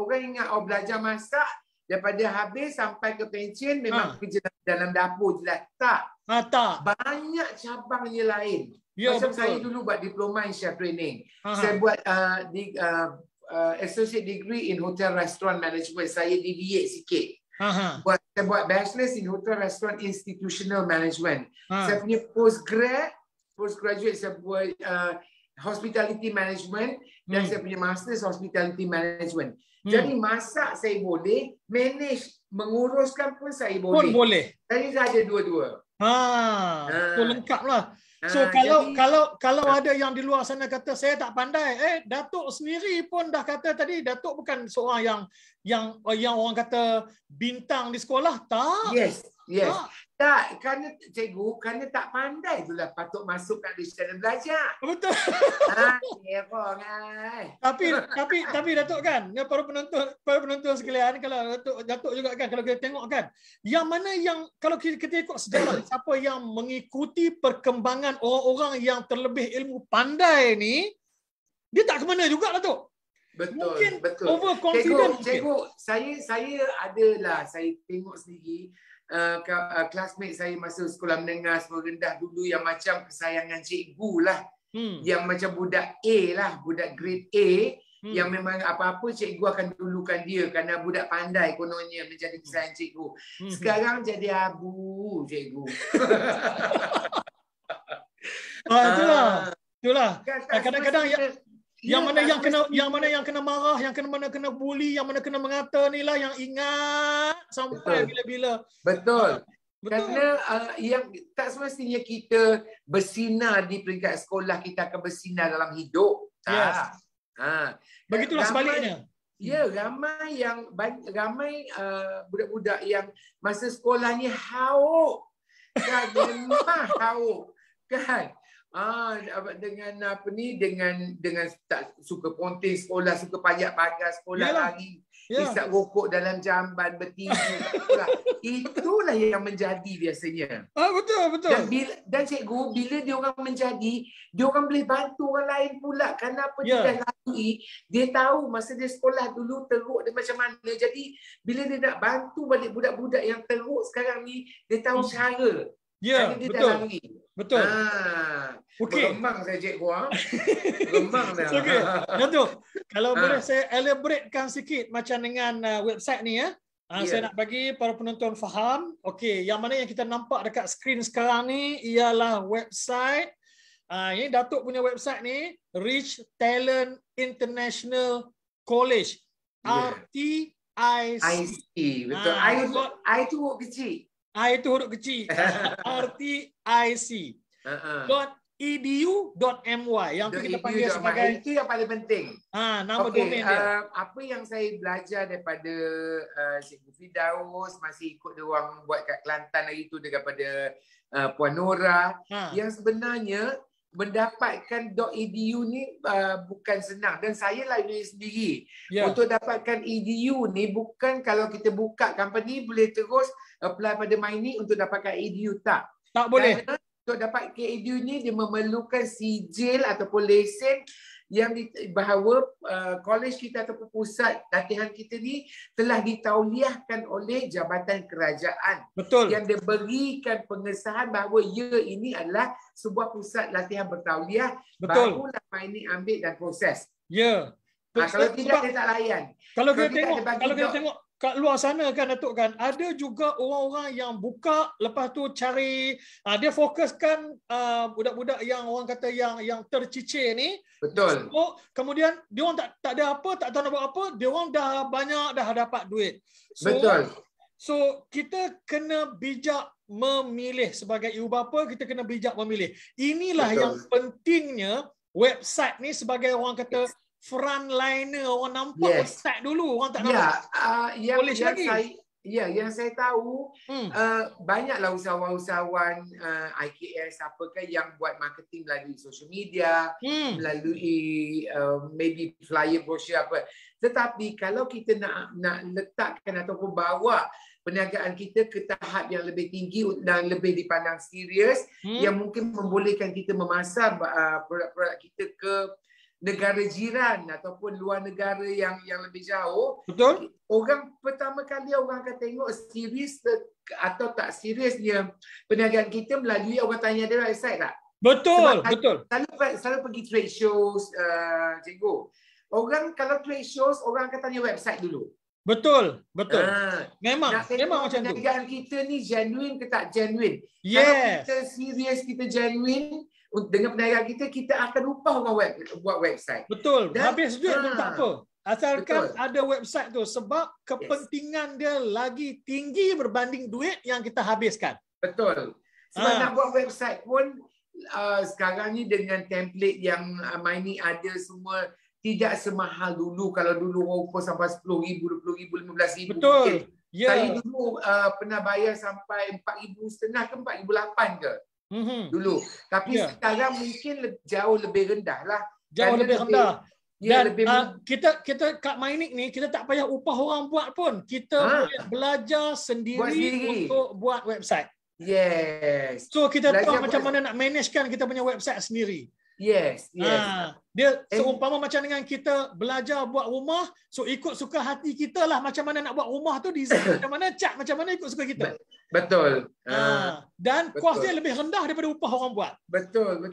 [SPEAKER 4] belajar masak daripada habis sampai ke pension memang kerja dalam dapur je lah. Tak.
[SPEAKER 3] Tak.
[SPEAKER 4] Banyak cabangnya lain.
[SPEAKER 3] Ya,
[SPEAKER 4] Macam
[SPEAKER 3] betul.
[SPEAKER 4] saya dulu buat diploma in chef training. Saya buat associate degree in hotel restaurant management. Saya deviate sikit. Saya buat bachelor's in hotel restaurant institutional management. Saya punya postgraduate saya buat hospitality management dan saya punya master's hospitality management. Jadi masak saya boleh, manage, menguruskan pun saya boleh.
[SPEAKER 3] Pun boleh.
[SPEAKER 4] Saya dah ada dua-dua.
[SPEAKER 3] Tu lengkap lah. So kalau ada yang di luar sana kata saya tak pandai, Datuk sendiri pun dah kata tadi, Datuk bukan seorang yang orang kata bintang di sekolah, tak?
[SPEAKER 4] Yes. Tak, kerana cikgu, kerana tak pandai itulah patut masuk kat digital dan belajar.
[SPEAKER 3] Betul. Tapi Datuk kan, para penonton sekalian, kalau Datuk juga kan, kalau kita tengok kan, yang mana yang kalau kita ikut sejarah siapa yang mengikuti perkembangan orang-orang yang terlebih ilmu pandai ni, dia tak ke mana juga Datuk.
[SPEAKER 4] Betul.
[SPEAKER 3] Overconfident.
[SPEAKER 4] Cikgu, saya adalah, saya tengok sendiri classmate saya masa sekolah menengah, sekolah rendah dulu yang macam kesayangan cikgu lah. Yang macam budak A lah, budak grade A, yang memang apa-apa cikgu akan dulukan dia kerana budak pandai kononnya menjadi kesayangan cikgu. Sekarang jadi abu cikgu. Itulah. Kadang-kadang yang mana yang kena marah, yang kena bully, yang mana kena mengata ni lah yang ingat sampai bila-bila. Betul. Kerana yang tak semestinya kita bersinar di peringkat sekolah, kita akan bersinar dalam hidup.
[SPEAKER 3] Yes. Begitulah sebaliknya.
[SPEAKER 4] Ya, ramai budak-budak yang masa sekolah ni hauk. Kan, memang hauk. Kan? Dengan tak suka ponting sekolah, suka pajak pagar sekolah lagi, isap rokok dalam jamban, bertidur. Itulah yang menjadi biasanya.
[SPEAKER 3] Betul.
[SPEAKER 4] Dan cikgu, bila dia orang menjadi, dia orang boleh bantu orang lain pula. Kenapa dia dah lalui, dia tahu masa dia sekolah dulu teruk dia macam mana. Jadi bila dia nak bantu balik budak-budak yang teruk sekarang ni, dia tahu cara.
[SPEAKER 3] Ya, betul.
[SPEAKER 4] Okey. Gemang saya cikgu. Gemang dah.
[SPEAKER 3] Okey. Datuk, kalau boleh saya elaboratekan sikit macam dengan website ni ya. Saya nak bagi para penonton faham. Okey, yang mana yang kita nampak dekat skrin sekarang ni ialah website. Ini Datuk punya website ni, Rich Talent International College. RTIC.
[SPEAKER 4] Betul. I tu huruf kecil.
[SPEAKER 3] I itu huruf kecil. RTIC. .edu.my yang tu kita panggil sebagai,
[SPEAKER 4] itu yang paling penting.
[SPEAKER 3] Nama domain dia.
[SPEAKER 4] Apa yang saya belajar daripada Cikgu Firdaus, masih ikut dia orang buat kat Kelantan hari tu daripada Puan Nora, yang sebenarnya mendapatkan .edu ni bukan senang, dan saya lalui sendiri. Untuk dapatkan edu ni bukan kalau kita buka company boleh terus apply pada Mynik untuk dapatkan edu, tak
[SPEAKER 3] boleh.
[SPEAKER 4] Kerana untuk dapat edu ni dia memerlukan sijil ataupun lesen yang bahawa college kita ataupun pusat latihan kita ni telah ditauliahkan oleh Jabatan Kerajaan.
[SPEAKER 3] Betul.
[SPEAKER 4] Yang diberikan pengesahan bahawa ini adalah sebuah pusat latihan bertauliah.
[SPEAKER 3] Betul.
[SPEAKER 4] Barulah Mynik ambil dan proses.
[SPEAKER 3] Ya.
[SPEAKER 4] Kalau tidak dia tak layan.
[SPEAKER 3] Kalau kita tengok kat luar sana kan Datuk kan, ada juga orang-orang yang buka lepas tu cari, dia fokuskan budak-budak yang orang kata yang tercicir ni.
[SPEAKER 4] Betul.
[SPEAKER 3] So, kemudian dia orang tak ada apa, tak tahu nak buat apa, dia orang dah banyak dah dapat duit. So,
[SPEAKER 4] betul.
[SPEAKER 3] So kita kena bijak memilih sebagai ibu bapa, kita kena bijak memilih. Inilah
[SPEAKER 4] Betul.
[SPEAKER 3] yang pentingnya website ni sebagai orang kata frontliner, orang nampak
[SPEAKER 4] Yes.
[SPEAKER 3] website dulu, orang tak
[SPEAKER 4] Ya,
[SPEAKER 3] nampak
[SPEAKER 4] yang
[SPEAKER 3] lagi.
[SPEAKER 4] yang saya tahu
[SPEAKER 3] Hmm.
[SPEAKER 4] banyaklah usahawan-usahawan IKS apakah yang buat marketing melalui social media, melalui maybe flyer brochure apa. Tetapi kalau kita nak letakkan ataupun bawa perniagaan kita ke tahap yang lebih tinggi dan lebih dipandang serius, yang mungkin membolehkan kita memasar produk-produk kita ke negara jiran ataupun luar negara yang lebih jauh.
[SPEAKER 3] Betul?
[SPEAKER 4] Orang pertama kali orang akan tengok serius atau tak seriusnya perniagaan kita melalui orang tanya ada website tak?
[SPEAKER 3] Betul,
[SPEAKER 4] Sebab
[SPEAKER 3] betul.
[SPEAKER 4] selalu pergi trade shows, cikgu. Orang kalau trade shows orang akan tanya website dulu.
[SPEAKER 3] Betul, betul. Memang
[SPEAKER 4] Nak tengok
[SPEAKER 3] macam tu.
[SPEAKER 4] perniagaan kita ni genuine ke tak genuine.
[SPEAKER 3] Yes.
[SPEAKER 4] Kalau kita serius, kita genuine dengan perniagaan kita, kita akan upah orang buat website.
[SPEAKER 3] Betul.
[SPEAKER 4] Dan-
[SPEAKER 3] Habis duit pun tak apa. Asalkan
[SPEAKER 4] Betul.
[SPEAKER 3] ada website tu, sebab kepentingan dia lagi tinggi berbanding duit yang kita habiskan.
[SPEAKER 4] Betul. Sebab
[SPEAKER 3] Ah.
[SPEAKER 4] nak buat website pun sekarang ni dengan template yang Maini ada semua, tidak semahal dulu. Kalau dulu orang upah sampai 10,000, 20,000, 15,000.
[SPEAKER 3] Betul.
[SPEAKER 4] Saya
[SPEAKER 3] Ya.
[SPEAKER 4] dulu pernah bayar sampai 4,500 ke 4,800 ke dulu. Tapi
[SPEAKER 3] Ya.
[SPEAKER 4] sekarang mungkin jauh lebih rendah lah.
[SPEAKER 3] Jauh
[SPEAKER 4] Kerana
[SPEAKER 3] lebih rendah.
[SPEAKER 4] Ya,
[SPEAKER 3] Dan
[SPEAKER 4] lebih
[SPEAKER 3] kita kat Mainik ni, kita tak payah upah orang buat pun. Kita boleh belajar sendiri,
[SPEAKER 4] Buat sendiri.
[SPEAKER 3] untuk buat website.
[SPEAKER 4] Yes.
[SPEAKER 3] So kita
[SPEAKER 4] Belajar
[SPEAKER 3] tahu
[SPEAKER 4] buat-
[SPEAKER 3] macam mana nak managekan kita punya website sendiri.
[SPEAKER 4] Yes.
[SPEAKER 3] Dia seumpama macam dengan kita belajar buat rumah, so ikut suka hati kita lah macam mana nak buat rumah tu, design macam mana, cat macam mana, ikut suka kita.
[SPEAKER 4] Betul.
[SPEAKER 3] Dan
[SPEAKER 4] betul.
[SPEAKER 3] kos dia lebih rendah daripada upah orang buat.
[SPEAKER 4] Betul.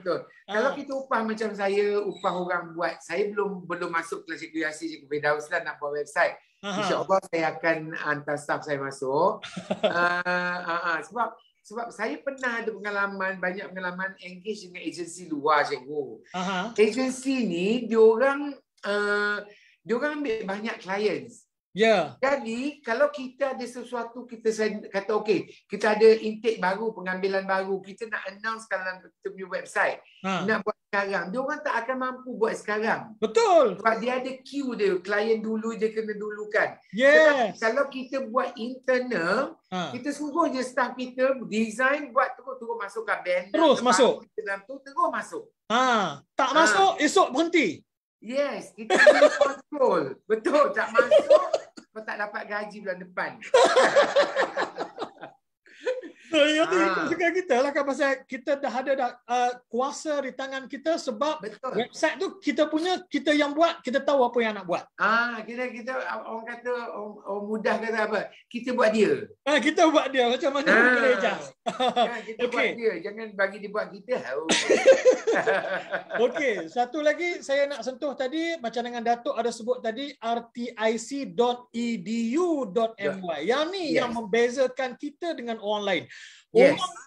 [SPEAKER 4] Kalau kita upah macam saya, upah orang buat, saya belum masuk kelas Cikgu Yasir, Cikgu Firdaus lah nak buat website. InsyaAllah saya akan hantar staff saya masuk. Sebab saya pernah ada banyak pengalaman engage dengan agensi luar, cikgu. Agensi ni diorang ambil banyak clients.
[SPEAKER 3] Ya.
[SPEAKER 4] Jadi kalau kita ada sesuatu, kita kata okey, kita ada intake baru, pengambilan baru, kita nak announce dalam kita punya website, nak buat sekarang, diorang tak akan mampu buat sekarang.
[SPEAKER 3] Betul.
[SPEAKER 4] Sebab dia ada queue dia, klien dulu je kena dulukan.
[SPEAKER 3] Yes.
[SPEAKER 4] Kalau kita buat internal, kita suruh je staff kita design, buat terus masukkan banner.
[SPEAKER 3] Terus masuk.
[SPEAKER 4] Dalam tu terus masuk.
[SPEAKER 3] Tak masuk, esok berhenti.
[SPEAKER 4] Yes, kita boleh kontrol. Betul, tak masuk, kau tak dapat gaji bulan depan.
[SPEAKER 3] Yang tu ikut suka kita lah kan, pasal kita dah ada kuasa di tangan kita, sebab
[SPEAKER 4] Betul.
[SPEAKER 3] website tu kita yang buat, kita tahu apa yang nak buat.
[SPEAKER 4] Kita orang kata, orang mudah kata apa? Kita buat dia.
[SPEAKER 3] Kita buat dia macam mana kita adjust.
[SPEAKER 4] Kita buat dia, jangan bagi dia buat kita.
[SPEAKER 3] Okey, satu lagi saya nak sentuh tadi, macam dengan Datuk ada sebut tadi, rtic.edu.my. Yang ni yang membezakan kita dengan orang lain.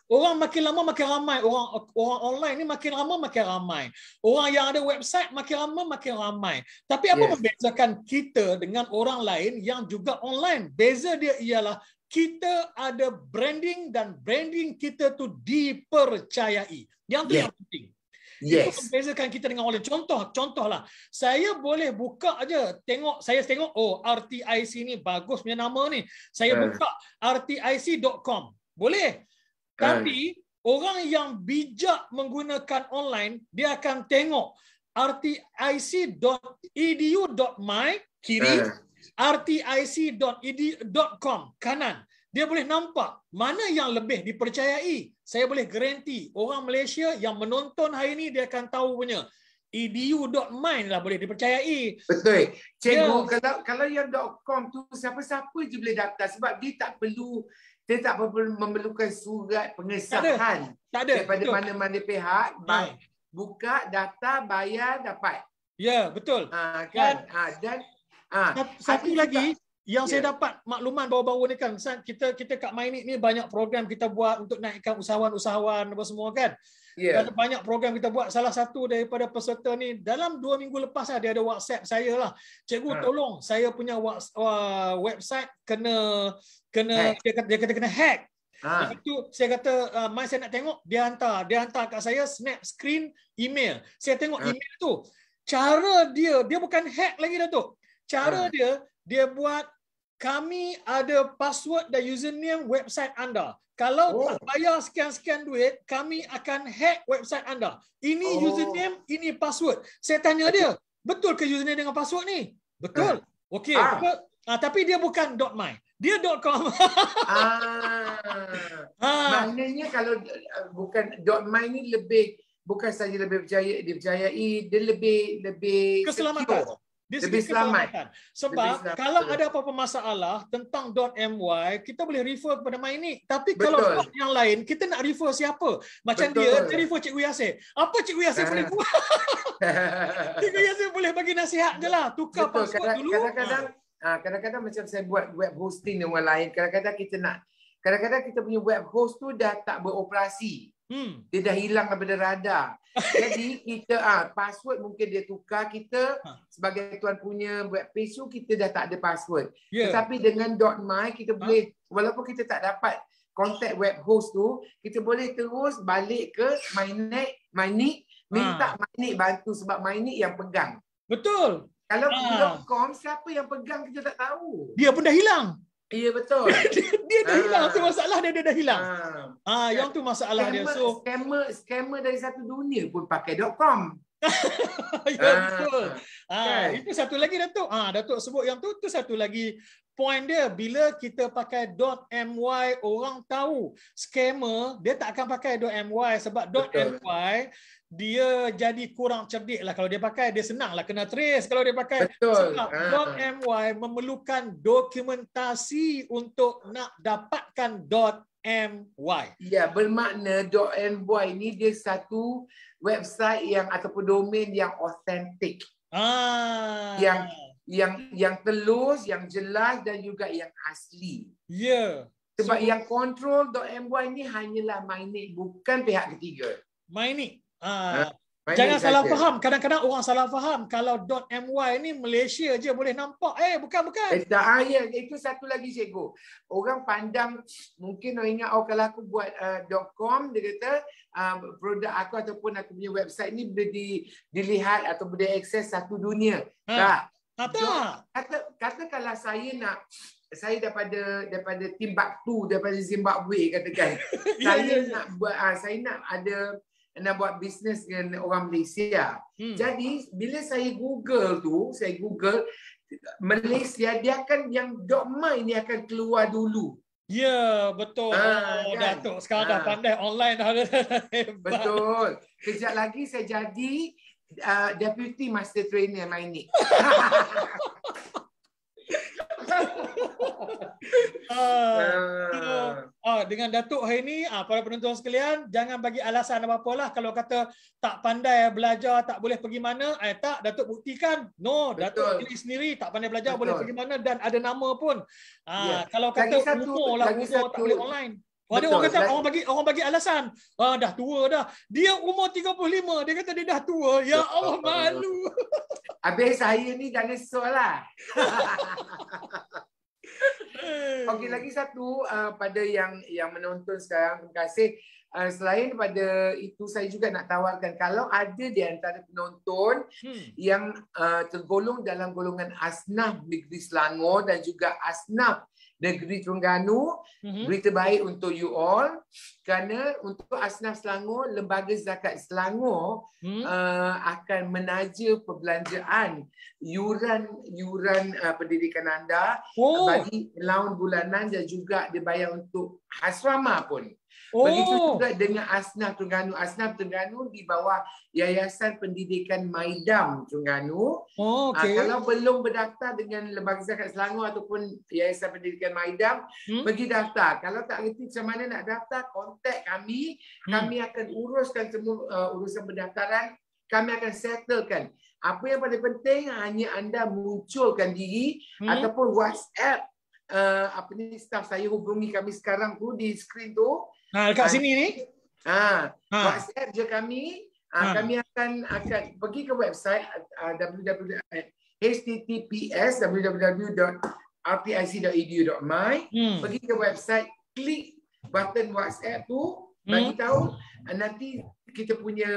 [SPEAKER 3] Orang makin lama makin ramai, orang online ni makin lama makin ramai. Orang yang ada website makin lama makin ramai. Tapi apa membezakan kita dengan orang lain yang juga online? Beza dia ialah kita ada branding, dan branding kita tu dipercayai. Yang tu yang penting. Itu membezakan kita dengan orang lain. Contohlah, saya boleh buka aja, saya tengok, oh RTIC ni bagus punya nama ni. Saya buka rtic.com. Boleh. Tapi orang yang bijak menggunakan online, dia akan tengok rtic.edu.my kiri, rtic.edu.com kanan. Dia boleh nampak mana yang lebih dipercayai. Saya boleh garanti orang Malaysia yang menonton hari ini, dia akan tahu punya edu.my lah boleh dipercayai.
[SPEAKER 4] Betul. Cikgu, kalau yang .com tu siapa-siapa je boleh daftar, sebab dia tak perlu memerlukan surat pengesahan daripada mana-mana pihak. Buka, daftar, bayar, dapat.
[SPEAKER 3] Ya, betul.
[SPEAKER 4] Dan
[SPEAKER 3] satu lagi, Saya dapat makluman baru-baru ni kan, kita kat Mainit ni banyak program kita buat untuk naikkan usahawan-usahawan apa semua kan. Dan banyak program kita buat. Salah satu daripada peserta ni dalam 2 minggu lepas dia ada WhatsApp saya lah. Cikgu tolong, saya punya website kena dia kata kena hack. Lepas tu saya kata, mai saya nak tengok, dia hantar kat saya snap screen email. Saya tengok email tu. Cara dia bukan hack lagi Datuk. Cara dia buat, kami ada password dan username website anda. Kalau tak bayar sekian-sekian duit, kami akan hack website anda. Ini username, ini password. Saya tanya dia, betul ke username dengan password ni? Betul. Okey. Tapi dia bukan .my. Dia .com.
[SPEAKER 4] Maknanya kalau bukan .my ni lebih, bukan saja lebih dipercayai, dia lebih
[SPEAKER 3] keselamatan.
[SPEAKER 4] Lebih selamat.
[SPEAKER 3] Sebab kalau ada apa-apa masalah tentang .my, kita boleh refer kepada Mainit. Tapi kalau yang lain, kita nak refer siapa? Macam dia refer Cikgu Yasir. Apa Cikgu Yasir boleh buat? Cikgu Yasir boleh bagi nasihat je lah. Tukar password dulu.
[SPEAKER 4] Kadang-kadang macam saya buat web hosting dengan orang lain, kadang-kadang kita punya web host tu dah tak beroperasi. Dia dah hilang daripada radar. Jadi kita password mungkin dia tukar, kita sebagai tuan punya web page tu kita dah tak ada password. Tetapi dengan .my kita boleh, walaupun kita tak dapat contact web host tu, kita boleh terus balik ke Mainit, minta Mainit bantu sebab Mainit yang pegang.
[SPEAKER 3] Betul.
[SPEAKER 4] Kalau .com siapa yang pegang kita tak tahu.
[SPEAKER 3] Dia pun dah hilang.
[SPEAKER 4] Ya betul.
[SPEAKER 3] Dia dah hilang, tu masalah dia dah hilang. Yang tu masalah dia. So
[SPEAKER 4] scammer dari satu dunia pun pakai .com.
[SPEAKER 3] Betul. Itu satu lagi Datuk. Datuk sebut yang tu satu lagi point dia. Bila kita pakai .my, orang tahu scammer dia tak akan pakai .my sebab .my dia jadi kurang cerdik lah. Kalau dia pakai, dia senang lah kena trace kalau dia pakai. Sebab .my memerlukan dokumentasi untuk nak dapatkan .my.
[SPEAKER 4] Ya, bermakna .my ni dia satu website yang ataupun domain yang authentic. Yang telus, yang jelas dan juga yang asli. Sebab yang control .my ni hanyalah Mainit, bukan pihak ketiga.
[SPEAKER 3] Mainit. Jangan salah faham. Kadang-kadang orang salah faham kalau .my ni Malaysia je boleh nampak. Bukan.
[SPEAKER 4] Itu satu lagi cikgu. Orang pandang, mungkin orang ingat, kalau aku buat .com, dia kata produk aku ataupun aku punya website ni boleh dilihat atau boleh akses satu dunia. Tak. Kata kalau saya daripada Timbuktu, daripada Zimbabwe katakan. Saya nak buat bisnes dengan orang Malaysia. Jadi bila saya Google Malaysia, dia akan yang .my ni akan keluar dulu.
[SPEAKER 3] Ya, betul. Datuk sekarang dah pandai online dah.
[SPEAKER 4] Betul. Kejap lagi saya jadi deputy master trainer Mainit.
[SPEAKER 3] Dengan Datuk hari ni, para penonton sekalian, jangan bagi alasan apa-apa lah. Kalau kata tak pandai belajar, tak boleh pergi mana, tak, Datuk buktikan. No, Datuk diri sendiri tak pandai belajar, boleh pergi mana dan ada nama pun. Kalau kata umur tak boleh online. Ada orang kata, orang bagi alasan. Dah tua dah. Dia umur 35, dia kata dia dah tua. Ya Allah, malu.
[SPEAKER 4] Habis saya ni jangan risau lah. Okey, lagi satu pada yang menonton sekarang, terima kasih. Selain daripada itu, saya juga nak tawarkan, kalau ada di antara penonton yang tergolong dalam golongan Asnaf Negeri Selangor dan juga Asnaf Negeri Terengganu, berita baik untuk you all, kerana untuk Asnaf Selangor, Lembaga Zakat Selangor akan menaja perbelanjaan yuran pendidikan anda bagi allowance bulanan dan juga dibayar untuk asrama pun. Begitu juga dengan Asnaf Terengganu. Asnaf Terengganu di bawah Yayasan Pendidikan Maidam Terengganu. Kalau belum berdaftar dengan Lembaga Zakat Selangor ataupun Yayasan Pendidikan Maidam, pergi daftar. Kalau tak reti macam mana nak daftar, kontak kami. Kami akan uruskan semua urusan pendaftaran. kami akan settlekan. Apa yang paling penting hanya anda munculkan diri ataupun WhatsApp staff saya hubungi kami sekarang tu di skrin tu.
[SPEAKER 3] Dekat sini ni.
[SPEAKER 4] WhatsApp je kami. Kami akan pergi ke website https://www.rtic.edu.my. Pergi ke website, klik button WhatsApp tu, bagi tahu nanti kita punya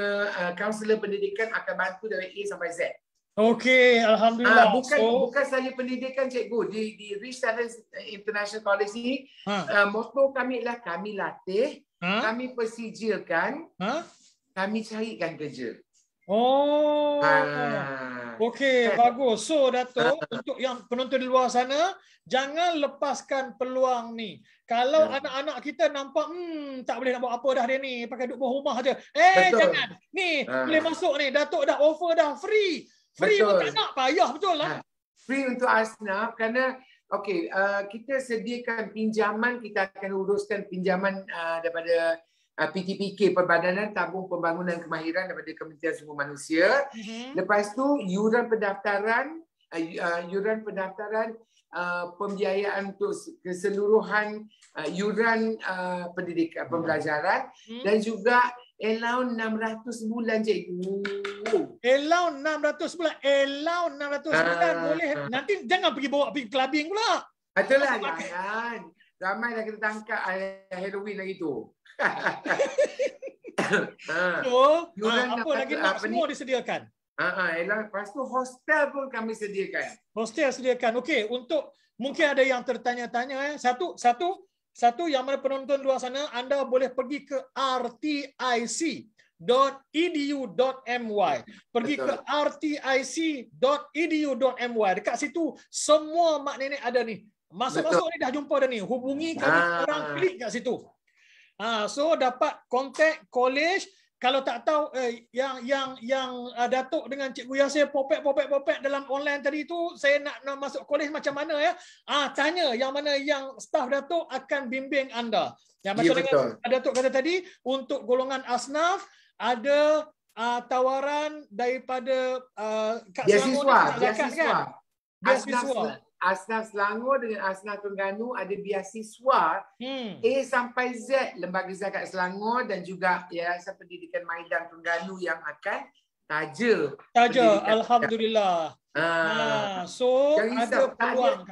[SPEAKER 4] kaunselor pendidikan akan bantu dari A sampai Z.
[SPEAKER 3] Okey, alhamdulillah.
[SPEAKER 4] Bukan saja pendidikan cikgu di Rich Talents International College ni, motto kami adalah kami latih, kami persijilkan, kami carikan kerja.
[SPEAKER 3] Okey, bagus. So Dato', untuk yang penonton di luar sana, jangan lepaskan peluang ni. Kalau anak-anak kita nampak tak boleh nak buat apa dah dia ni, pakai duduk bawah rumah je. Jangan. Ni boleh masuk ni. Dato' dah offer dah free. Free pun tak nak, payah betul lah.
[SPEAKER 4] Free untuk Asnaf kerana kita sediakan pinjaman, kita akan uruskan pinjaman daripada PTPK, Perbadanan Tabung Pembangunan Kemahiran daripada Kementerian Sumber Manusia. Lepas tu yuran pendaftaran pembiayaan untuk keseluruhan yuran pendidikan pembelajaran dan juga allowance 600 bulan cikgu.
[SPEAKER 3] Allowance 600 bulan. Allowance 600 bulan boleh. Nanti jangan bawa pergi clubbing pula.
[SPEAKER 4] Itulah jangan. Ramai dah kita tangkap Halloween lagi tu.
[SPEAKER 3] Apa lagi nak semua disediakan.
[SPEAKER 4] Lepas tu hostel pun kami sediakan.
[SPEAKER 3] Hostel sediakan. Okey, untuk mungkin ada yang tertanya-tanya satu yang mana penonton luar sana, anda boleh pergi ke rtic.edu.my. Pergi ke rtic.edu.my. Dekat situ semua mak nenek ada ni. Masuk-masuk ni dah jumpa dah ni. Hubungi kami sekarang, klik kat situ. So dapat kontak college. Kalau tak tahu yang Datuk dengan Cikgu Yasir popek dalam online tadi tu, saya nak masuk kolej macam mana ya? Tanya yang mana yang staf Datuk akan bimbing anda. Yang macam dengan Datuk kata tadi, untuk golongan asnaf ada tawaran daripada Kak Selangor
[SPEAKER 4] beasiswa.
[SPEAKER 3] Beasiswa.
[SPEAKER 4] Asnaf Selangor dengan Asnaf Terengganu ada beasiswa A sampai Z, Lembaga Zakat Selangor dan juga Yayasan Pendidikan Maidan Terengganu yang akan taja.
[SPEAKER 3] Alhamdulillah. So ada peluang.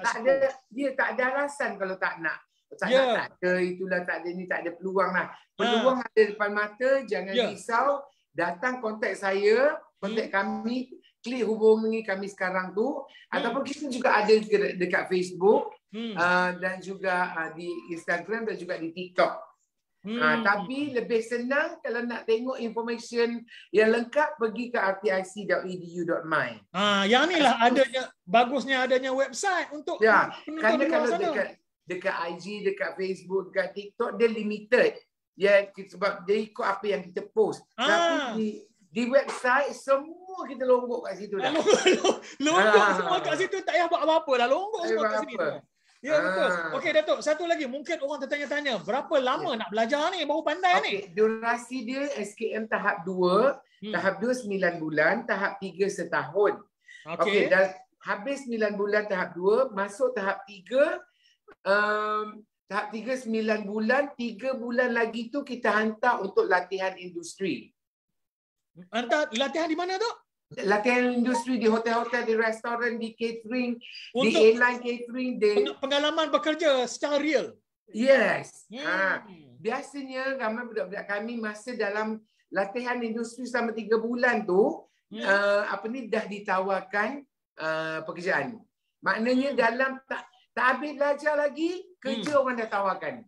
[SPEAKER 4] Dia tak ada alasan kalau tak nak. Tak ada, itulah tak ada ni, tak ada peluang lah. Peluang ada depan mata, jangan risau. Datang kontak saya, kontak kami, klik hubungi kami sekarang tu, ataupun kita juga ada dekat Facebook dan juga di Instagram dan juga di TikTok. Tapi lebih senang kalau nak tengok information yang lengkap, pergi ke rtic.edu.my.
[SPEAKER 3] Yang ni lah adanya, bagusnya adanya website untuk
[SPEAKER 4] kerana kalau dekat IG, dekat Facebook, dekat TikTok dia limited. Sebab dia ikut apa yang kita post. Tapi di website semua kita longgok kat situ dah.
[SPEAKER 3] Longgok semua kat situ, tak payah buat apa-apa dah. Longgok semua kat sini. Ya betul. Okey Datuk, satu lagi mungkin orang tertanya-tanya, berapa lama nak belajar ni baru pandai ni?
[SPEAKER 4] Durasi dia SKM tahap 2, tahap 2 9 bulan, tahap 3 setahun. Okey, dan habis 9 bulan tahap 2, masuk tahap 3. Tahap 3 9 bulan, 3 bulan lagi tu kita hantar untuk latihan industri.
[SPEAKER 3] Hantar latihan di mana tu?
[SPEAKER 4] Latihan industri di hotel-hotel, di restoran, di catering, di airline catering,
[SPEAKER 3] pengalaman bekerja secara real.
[SPEAKER 4] Yes. Biasanya ramai budak-budak kami masa dalam latihan industri selama 3 bulan tu dah ditawarkan pekerjaan. Maknanya dalam tak habis belajar lagi, kerja orang dah tawarkan.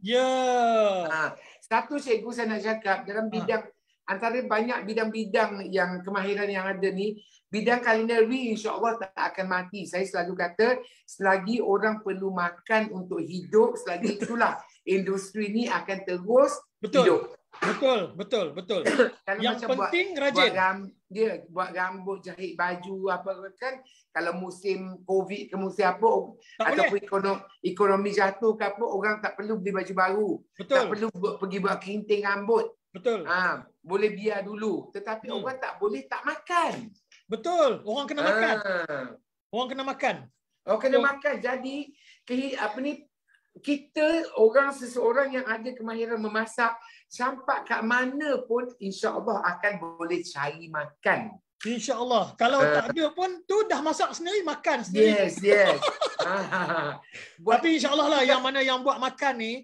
[SPEAKER 4] Satu cikgu saya nak cakap dalam bidang antara banyak bidang-bidang yang kemahiran yang ada ni, bidang culinary insya-Allah tak akan mati. Saya selalu kata selagi orang perlu makan untuk hidup, selagi itulah industri ni akan terus hidup. Betul. Yang penting rajin. Buat rambut, jahit baju apa kan, kalau musim Covid ke musim apa ataupun ekonomi jatuh ke apa, orang tak perlu beli baju baru. Tak perlu pergi buat kerinting rambut.
[SPEAKER 3] Betul.
[SPEAKER 4] Boleh biar dulu. Tetapi orang tak boleh tak makan.
[SPEAKER 3] Betul. Orang kena makan. Orang kena makan.
[SPEAKER 4] Orang kena makan. Jadi kita seseorang yang ada kemahiran memasak, sampai kat mana pun insya-Allah akan boleh cari makan.
[SPEAKER 3] InsyaAllah. Kalau tak ada pun, tu dah masak sendiri, makan sendiri.
[SPEAKER 4] Yes.
[SPEAKER 3] Tapi insyaAllah lah, yang mana yang buat makan ni,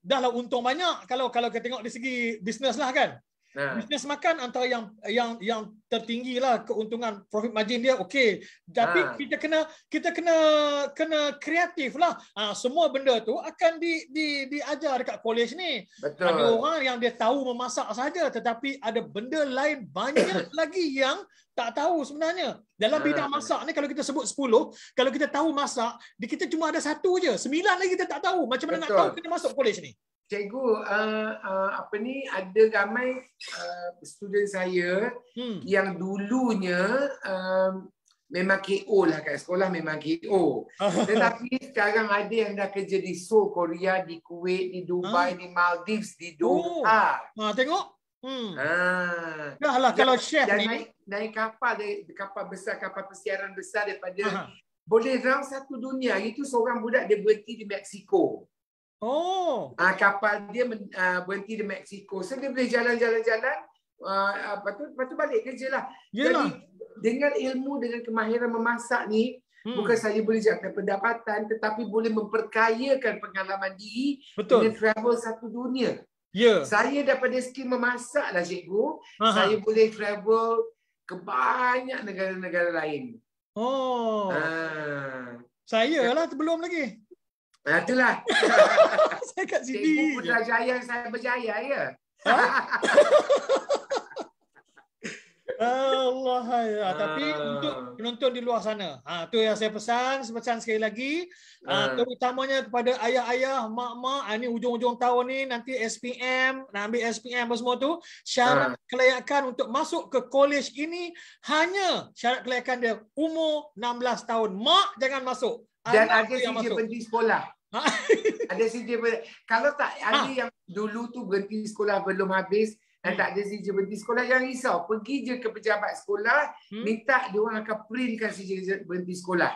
[SPEAKER 3] dah lah untung banyak. Kalau kita tengok di segi bisnes lah kan. Bisnes makan antara yang tertinggi lah keuntungan profit margin dia, okey. Tapi kita kena kreatif lah. Semua benda tu akan diajar dekat college ni.
[SPEAKER 4] Betul.
[SPEAKER 3] Ada orang yang dia tahu memasak saja, tetapi ada benda lain banyak lagi yang tak tahu sebenarnya. Dalam bidang masak ni, kalau kita sebut 10, kalau kita tahu masak, kita cuma ada 1 je. 9 lagi kita tak tahu. Macam mana nak tahu kena masuk college ni?
[SPEAKER 4] Cikgu, ada ramai student saya yang dulunya memang KO lah kat sekolah, memang KO. Tetapi sekarang ada yang dah kerja di Seoul, Korea, di Kuwait, di Dubai, di Maldives, di Doha.
[SPEAKER 3] Tengok. Dah lah kalau chef
[SPEAKER 4] ni naik kapal besar, kapal persiaran besar daripada boleh round satu dunia. Itu seorang budak dia berhenti di Mexico. Kapal dia berhenti di Mexico. So dia boleh jalan-jalan. Lepas tu balik kerja lah. Jadi dengan ilmu, dengan kemahiran memasak ni, bukan saja boleh jadikan pendapatan, tetapi boleh memperkayakan pengalaman diri dengan travel satu dunia. Saya daripada skill memasak lah cikgu, saya boleh travel ke banyak negara-negara lain.
[SPEAKER 3] Saya lah belum lagi.
[SPEAKER 4] Itulah.
[SPEAKER 3] Saya kat sini.
[SPEAKER 4] Cikgu Putrajaya saya berjaya ya.
[SPEAKER 3] Allah ya. Tapi untuk penonton di luar sana, tu yang saya pesan sekali lagi, terutamanya kepada ayah-ayah, mak-mak, ni hujung-hujung tahun ni nanti SPM, nak ambil SPM semua tu, syarat kelayakan untuk masuk ke college ini hanya syarat kelayakan dia umur 16 tahun. Mak jangan masuk.
[SPEAKER 4] Dan ada yang berhenti sekolah. Ada sijil kalau tak ada yang dulu tu berhenti sekolah belum habis dan tak ada sijil berhenti sekolah, jangan risau, pergi je ke pejabat sekolah, minta dia orang akan printkan sijil berhenti sekolah.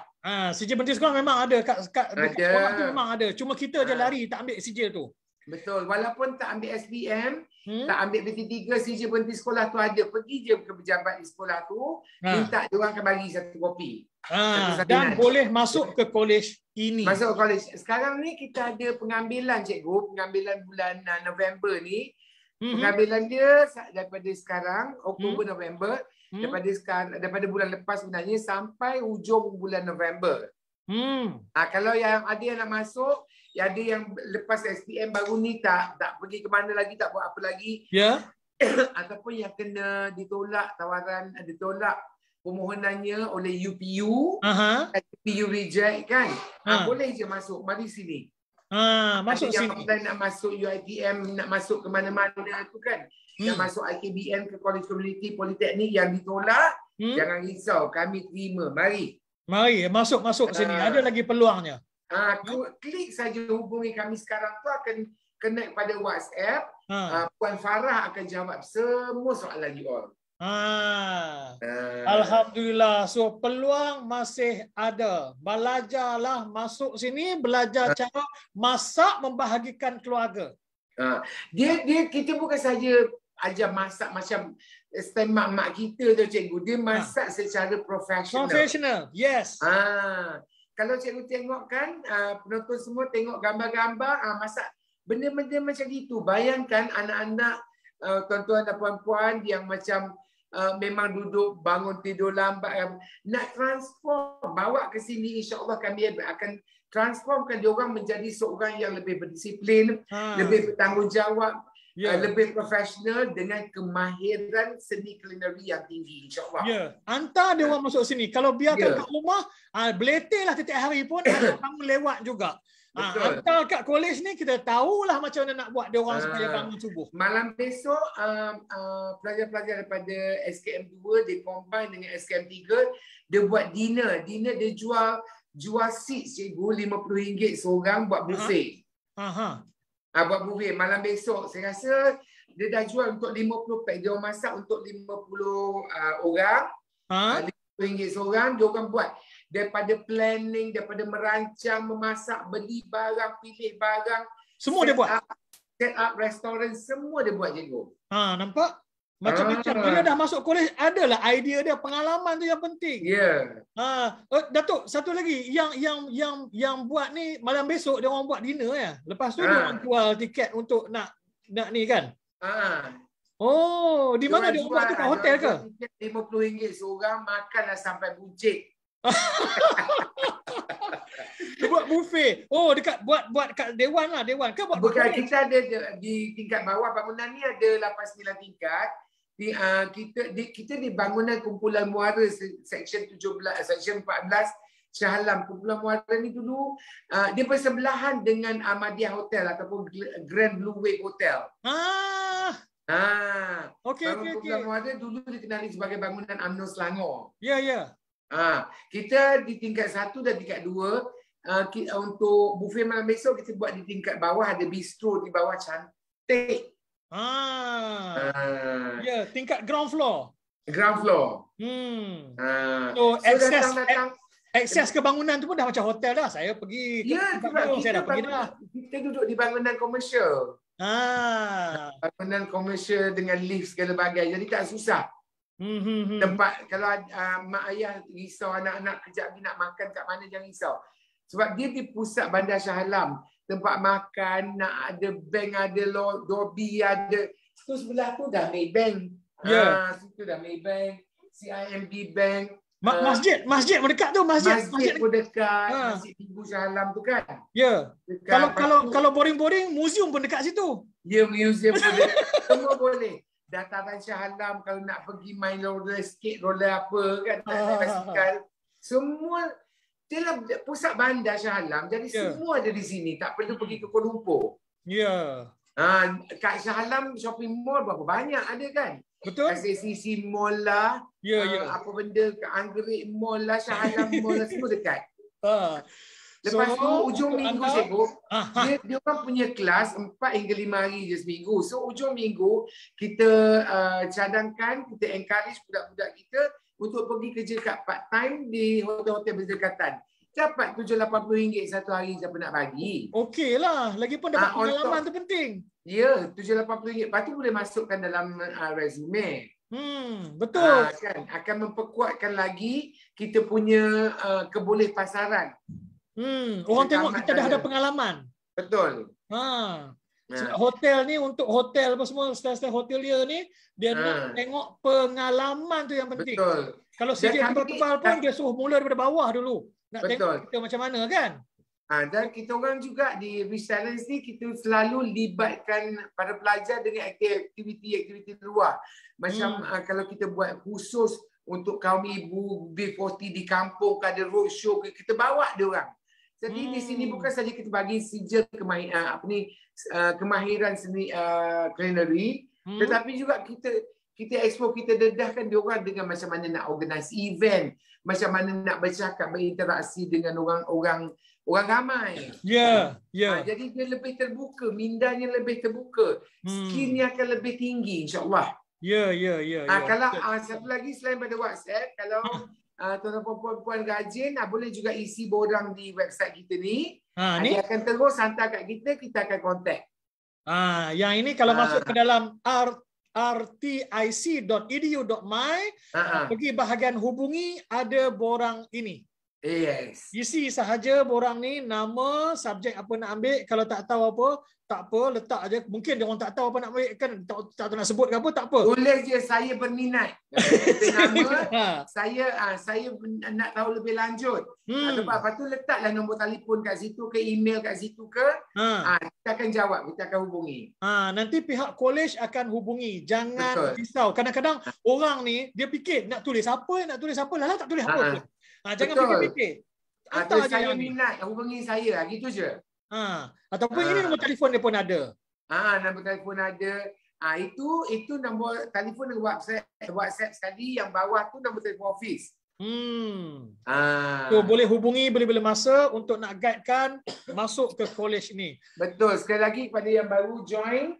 [SPEAKER 3] Sijil berhenti sekolah memang ada kat sekolah tu, memang ada, cuma kita je lari tak ambil sijil tu.
[SPEAKER 4] Betul, walaupun tak ambil SPM, tak ambil PT3, sijil berhenti sekolah tu ada, pergi je ke pejabat di sekolah tu, minta dia orang akan bagi satu kopi.
[SPEAKER 3] Dan boleh masuk ke college ini.
[SPEAKER 4] Masuk ke college. Sekarang ni kita ada pengambilan cikgu, pengambilan bulan November ni. Pengambilan dia daripada sekarang, Oktober, November, daripada bulan lepas sebenarnya sampai hujung bulan November. Kalau yang ada yang nak masuk, ada yang lepas SPM baru ni tak pergi ke mana lagi, tak buat apa lagi. Ataupun yang kena ditolak tawaran, ditolak permohonannya oleh UPU, UPU reject kan, boleh je masuk, mari sini.
[SPEAKER 3] Masuk
[SPEAKER 4] ada
[SPEAKER 3] sini.
[SPEAKER 4] Yang nak masuk UiTM, nak masuk ke mana-mana tu kan, nak masuk IKBM ke College Community Politeknik yang ditolak, jangan risau, kami terima, mari masuk sini, ada lagi peluangnya. Klik saja hubungi kami sekarang tu, akan connect pada WhatsApp. Puan Farah akan jawab semua soalan you all.
[SPEAKER 3] Alhamdulillah. So peluang masih ada. Belajarlah masuk sini, belajar cara masak membahagikan keluarga.
[SPEAKER 4] Kita bukan saja ajar masak macam stand mak-mak kita tu cikgu. Dia masak secara profesional.
[SPEAKER 3] Yes.
[SPEAKER 4] Kalau cikgu tengok kan, penonton semua tengok gambar-gambar, masak benda-benda macam itu. Bayangkan anak-anak, tuan-tuan dan puan-puan yang macam memang duduk bangun tidur lambat, nak transform, bawa ke sini, insya-Allah kami akan transformkan dia orang menjadi seorang yang lebih berdisiplin, lebih bertanggungjawab, lebih profesional dengan kemahiran seni kulineri yang tinggi, insya-Allah.
[SPEAKER 3] Hantar dia orang masuk sini. Kalau biarkan kat rumah, beletih lah setiap hari pun ada kamu lewat juga. Hantar kat college ni, kita tahulah macam mana nak buat dia orang supaya bangun subuh.
[SPEAKER 4] Malam besok pelajar-pelajar daripada SKM 2 dia combine dengan SKM 3, dia buat dinner. Dinner dia jual seats cikgu, RM50 seorang buat buffet. Buat buffet malam besok. Saya rasa Dia dah jual untuk 50 pack. Dia orang masak untuk 50 orang. RM50 seorang. Dia orang buat daripada planning, daripada merancang, memasak, beli barang, pilih barang.
[SPEAKER 3] Semua dia buat?
[SPEAKER 4] Set up restoran, semua dia buat, cikgu.
[SPEAKER 3] Nampak? Macam-macam. Bila dah masuk kolej, adalah idea dia, pengalaman tu yang penting.
[SPEAKER 4] Ya.
[SPEAKER 3] Datuk, satu lagi. Yang buat ni, malam besok dia orang buat dinner ya. Lepas tu dia orang jual tiket untuk nak ni kan? Oh, di mana dia orang buat tu? Kat hotel ke?
[SPEAKER 4] RM50 seorang, makanlah sampai buncit.
[SPEAKER 3] Dia buat buffet. Oh, dekat buat kat Dewan lah, Dewan ke buat?
[SPEAKER 4] Bukan, kita ada di tingkat bawah bangunan ni ada 8-9 tingkat. Kita di bangunan kumpulan muara section 14 Shah Alam. Kumpulan muara ni dulu dia bersebelahan dengan Ahmadiyah Hotel ataupun Grand Blue Wave Hotel.
[SPEAKER 3] Okey.
[SPEAKER 4] Kumpulan muara dulu dikenali sebagai bangunan UMNO Selangor.
[SPEAKER 3] Ya.
[SPEAKER 4] Kita di tingkat 1 dan tingkat 2 untuk buffet malam besok kita buat di tingkat bawah, ada bistro di bawah cantik.
[SPEAKER 3] Ya, tingkat ground floor.
[SPEAKER 4] Ground floor.
[SPEAKER 3] So akses ke bangunan tu pun dah macam hotel dah. Saya pergi saya dah pergi dah.
[SPEAKER 4] Kita duduk di bangunan komersial. Bangunan komersial dengan lift segala bagai. Jadi tak susah. Tempat kalau mak ayah risau anak-anak kejap lagi nak makan kat mana, jangan risau. Sebab dia di pusat Bandar Shah Alam. Tempat makan, nak ada bank, ada lobby, ada. Situ sebelah tu dah Maybank. Situ dah Maybank, CIMB Bank.
[SPEAKER 3] Masjid mendekat tu, masjid
[SPEAKER 4] pun dekat. Masjid Ibu Shah Alam tu kan.
[SPEAKER 3] Ya. Kalau boring-boring, museum pun dekat situ.
[SPEAKER 4] Ya, museum pun dekat. Semua boleh. Dataran Shah Alam kalau nak pergi main roller skate, roller apa kan, basikal. Semua dalam pusat bandar Shah Alam. Jadi semua ada di sini. Tak perlu pergi ke Kuala Lumpur.
[SPEAKER 3] Ya.
[SPEAKER 4] Kat Shah Alam shopping mall berapa banyak ada kan?
[SPEAKER 3] Betul.
[SPEAKER 4] SCC Mall lah. Apa benda ke Anggerik Mall lah, Shah Alam Mall lah, semua dekat. Lepas tu ujung minggu cikgu, dia orang punya kelas 4 hingga 5 hari je seminggu. So ujung minggu kita cadangkan, kita encourage budak-budak kita untuk pergi kerja kat part time di hotel-hotel berdekatan. Dapat RM780 satu hari siapa nak bagi.
[SPEAKER 3] Okey lah, lagipun dapat pengalaman tu penting.
[SPEAKER 4] Ya, RM780. Lepas tu boleh masukkan dalam resume.
[SPEAKER 3] Betul.
[SPEAKER 4] Kan akan memperkuatkan lagi kita punya kebolehpasaran.
[SPEAKER 3] Orang tengok kita dah ada pengalaman.
[SPEAKER 4] Betul.
[SPEAKER 3] Hotel ni untuk hotel apa semua, style-style hotelier ni dia nak tengok pengalaman tu yang penting.
[SPEAKER 4] Betul.
[SPEAKER 3] Kalau sijil tebal-tebal pun dia suruh mula daripada bawah dulu. Nak tengok kita macam mana kan.
[SPEAKER 4] Dan kita orang juga di Rich Talents ni kita selalu libatkan para pelajar dengan aktiviti-aktiviti luar. Macam kalau kita buat khusus untuk kaum ibu B40 di kampung, ada roadshow, kita bawa dia orang. Jadi di sini bukan saja kita bagi sijil kemahiran seni culinary, tetapi juga kita explore, kita dedahkan dia orang dengan macam mana nak organize event, macam mana nak bercakap, berinteraksi dengan orang ramai. Jadi dia lebih terbuka, mindanya lebih terbuka, skillnya akan lebih tinggi insya-Allah. Kalau satu lagi selain pada WhatsApp, kalau tuan-tuan puan-puan rajin, boleh juga isi borang di website kita ni. Dia akan terus hantar kat kita akan contact.
[SPEAKER 3] Yang ini kalau masuk ke dalam rtic.edu.my, pergi bahagian hubungi, ada borang ini.
[SPEAKER 4] Yes.
[SPEAKER 3] Isi sahaja borang ni, nama, subjek apa nak ambil. Kalau tak tahu apa, tak apa, letak aja. Mungkin dia orang tak tahu apa nak ambil kan, tak tahu nak sebut ke apa, tak apa.
[SPEAKER 4] Tulis je saya berminat. Nama saya nak tahu lebih lanjut. Lepas tu letaklah nombor telefon kat situ ke, email kat situ ke. Kita akan jawab, kita akan hubungi.
[SPEAKER 3] Nanti pihak kolej akan hubungi. Jangan risau. Kadang-kadang orang ni dia fikir nak tulis apa, lah tak tulis apa. Jangan fikir-fikir.
[SPEAKER 4] Atau saya minat, hubungi saya. Gitu je.
[SPEAKER 3] Ataupun ini nombor telefon dia pun ada.
[SPEAKER 4] Nombor telefon ada. Itu nombor telefon dan WhatsApp sekali. Yang bawah tu nombor telefon office.
[SPEAKER 3] So boleh hubungi bila-bila masa untuk nak guidekan masuk ke college ni.
[SPEAKER 4] Betul. Sekali lagi kepada yang baru join,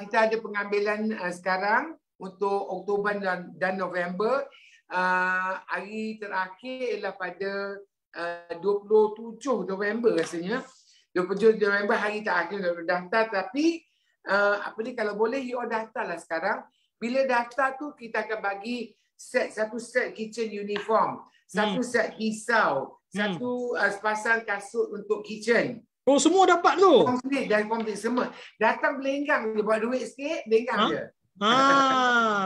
[SPEAKER 4] kita ada pengambilan sekarang untuk Oktober dan November. Hari terakhir ialah pada 27 November rasanya. 27 November hari terakhir untuk daftar, tapi kalau boleh you all daftarlah sekarang. Bila daftar tu kita akan bagi satu set kitchen uniform, satu set pisau, satu sepasang kasut untuk kitchen.
[SPEAKER 3] Oh, semua dapat tu.
[SPEAKER 4] Komplit semua. Datang belenggang je, buat duit sikit, belenggang je.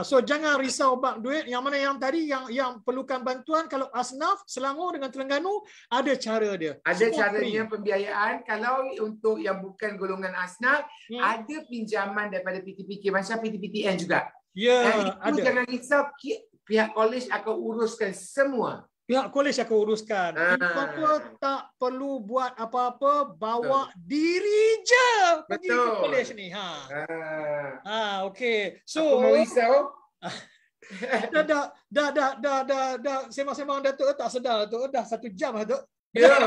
[SPEAKER 3] So jangan risau bab duit. Yang mana yang tadi yang perlukan bantuan, kalau Asnaf, Selangor dengan Terengganu ada cara dia.
[SPEAKER 4] Ada
[SPEAKER 3] semua
[SPEAKER 4] caranya
[SPEAKER 3] free.
[SPEAKER 4] pembiayaan. Kalau untuk yang bukan golongan Asnaf, ada pinjaman daripada PTPK, macam PTPTN juga.
[SPEAKER 3] Ya,
[SPEAKER 4] Dan itu
[SPEAKER 3] ada.
[SPEAKER 4] jangan risau, pihak college akan uruskan semua.
[SPEAKER 3] Pihak kolej akan uruskan. Apa tak perlu buat apa-apa, bawa diri je pergi ke
[SPEAKER 4] Betul.
[SPEAKER 3] kolej ni. Okey. So
[SPEAKER 4] Aku mau risau.
[SPEAKER 3] dah sembang-sembang Datuk tak sedar Datuk, dah 1 jam Datuk.
[SPEAKER 4] Ya.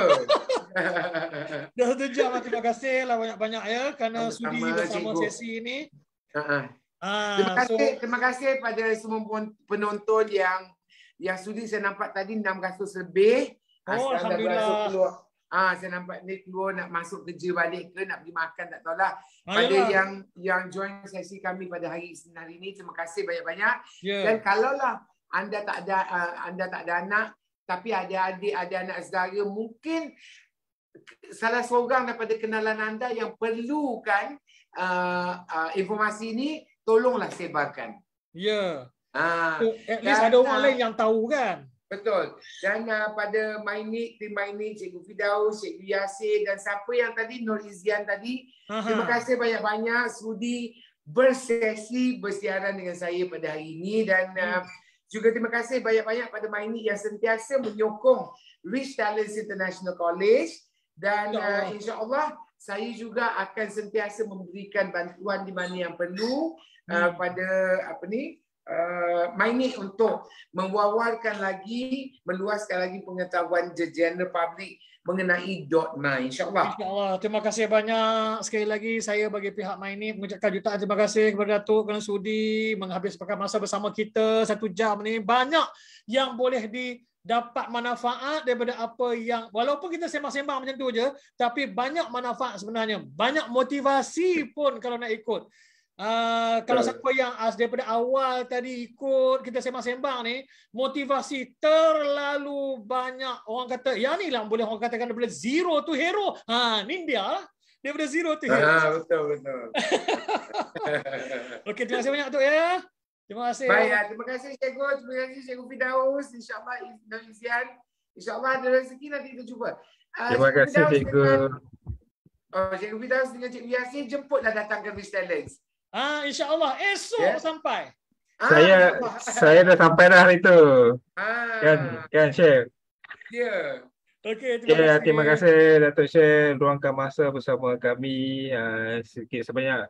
[SPEAKER 3] Dah 1 jam. Terima kasih lah banyak-banyak ya kerana sudi
[SPEAKER 4] Sama-sama,
[SPEAKER 3] bersama
[SPEAKER 4] cikgu.
[SPEAKER 3] sesi ini.
[SPEAKER 4] Terima kasih pada semua penonton yang sudi. Saya nampak tadi 600 lebih.
[SPEAKER 3] Alhamdulillah.
[SPEAKER 4] Saya nampak ni keluar nak masuk kerja balik ke nak pergi makan, tak tahulah. Pada yang join sesi kami pada hari ini, terima kasih banyak-banyak. Dan kalaulah anda tak ada anak tapi ada adik, ada anak saudara, mungkin salah seorang daripada kenalan anda yang perlukan informasi ini, tolonglah sebarkan.
[SPEAKER 3] Ya. At least
[SPEAKER 4] Dan,
[SPEAKER 3] ada orang lain yang tahu kan.
[SPEAKER 4] Betul. Dan pada tim Mainik, Cikgu Firdaus, Cikgu Yasir dan siapa yang tadi, Nur Izian tadi, terima kasih banyak-banyak sudi bersesi bersiaran dengan saya pada hari ini. Dan juga terima kasih banyak-banyak pada Mainik yang sentiasa menyokong Rich Talents International College. Dan insya-Allah saya juga akan sentiasa memberikan bantuan di mana yang perlu pada Mainik untuk mewawarkan lagi, meluaskan lagi pengetahuan general public mengenai .9, insya-Allah.
[SPEAKER 3] InsyaAllah. Terima kasih banyak. Sekali lagi saya bagi pihak Mainik mengucapkan jutaan terima kasih kepada Datuk kerana sudi menghabiskan masa bersama kita 1 jam ni. Banyak yang boleh dapat manfaat daripada apa yang, walaupun kita sembang-sembang macam tu je, tapi banyak manfaat sebenarnya. Banyak motivasi pun kalau nak ikut. Kalau siapa yang daripada awal tadi ikut kita sembang-sembang ni, motivasi terlalu banyak. Orang kata, ya ni lah boleh orang katakan daripada zero to hero. Ni dia lah. Daripada zero to hero.
[SPEAKER 4] Betul.
[SPEAKER 3] Okey, terima kasih banyak Tok ya. Terima kasih.
[SPEAKER 4] Baik, terima kasih Cikgu. Terima kasih Cikgu Firdaus. InsyaAllah, InsyaAllah ada rezeki nanti kita jumpa.
[SPEAKER 2] Terima kasih Cikgu.
[SPEAKER 4] Cikgu Firdaus dengan Cikgu Yasir jemputlah datang ke Rich Talents.
[SPEAKER 3] InsyaAllah esok sampai.
[SPEAKER 2] Saya dah sampai dah hari tu. Kan Chef?
[SPEAKER 4] Ya.
[SPEAKER 3] Okey,
[SPEAKER 2] Terima kasih Datuk Syed luangkan masa bersama kami, sedikit sebanyak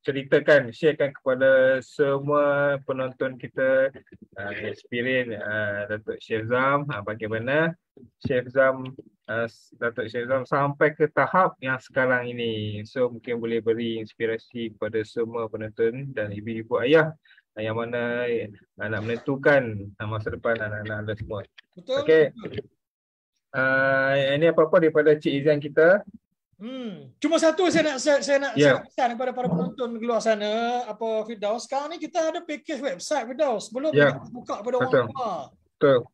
[SPEAKER 2] ceritakan, sharekan kepada semua penonton kita experience Datuk Chef Zam, bagaimana Chef Zam, Datuk Chef Zam sampai ke tahap yang sekarang ini. So mungkin boleh beri inspirasi kepada semua penonton dan ibu-ibu ayah yang mana nak menentukan masa depan anak-anak anda semua.
[SPEAKER 3] Betul.
[SPEAKER 2] Okey. Ini apa-apa daripada Cik Izian kita.
[SPEAKER 3] Cuma satu saya nak pesan kepada para penonton di luar sana, Firdaus, sekarang ni kita ada package website Firdaus, belum buka kepada orang luar.
[SPEAKER 2] Betul.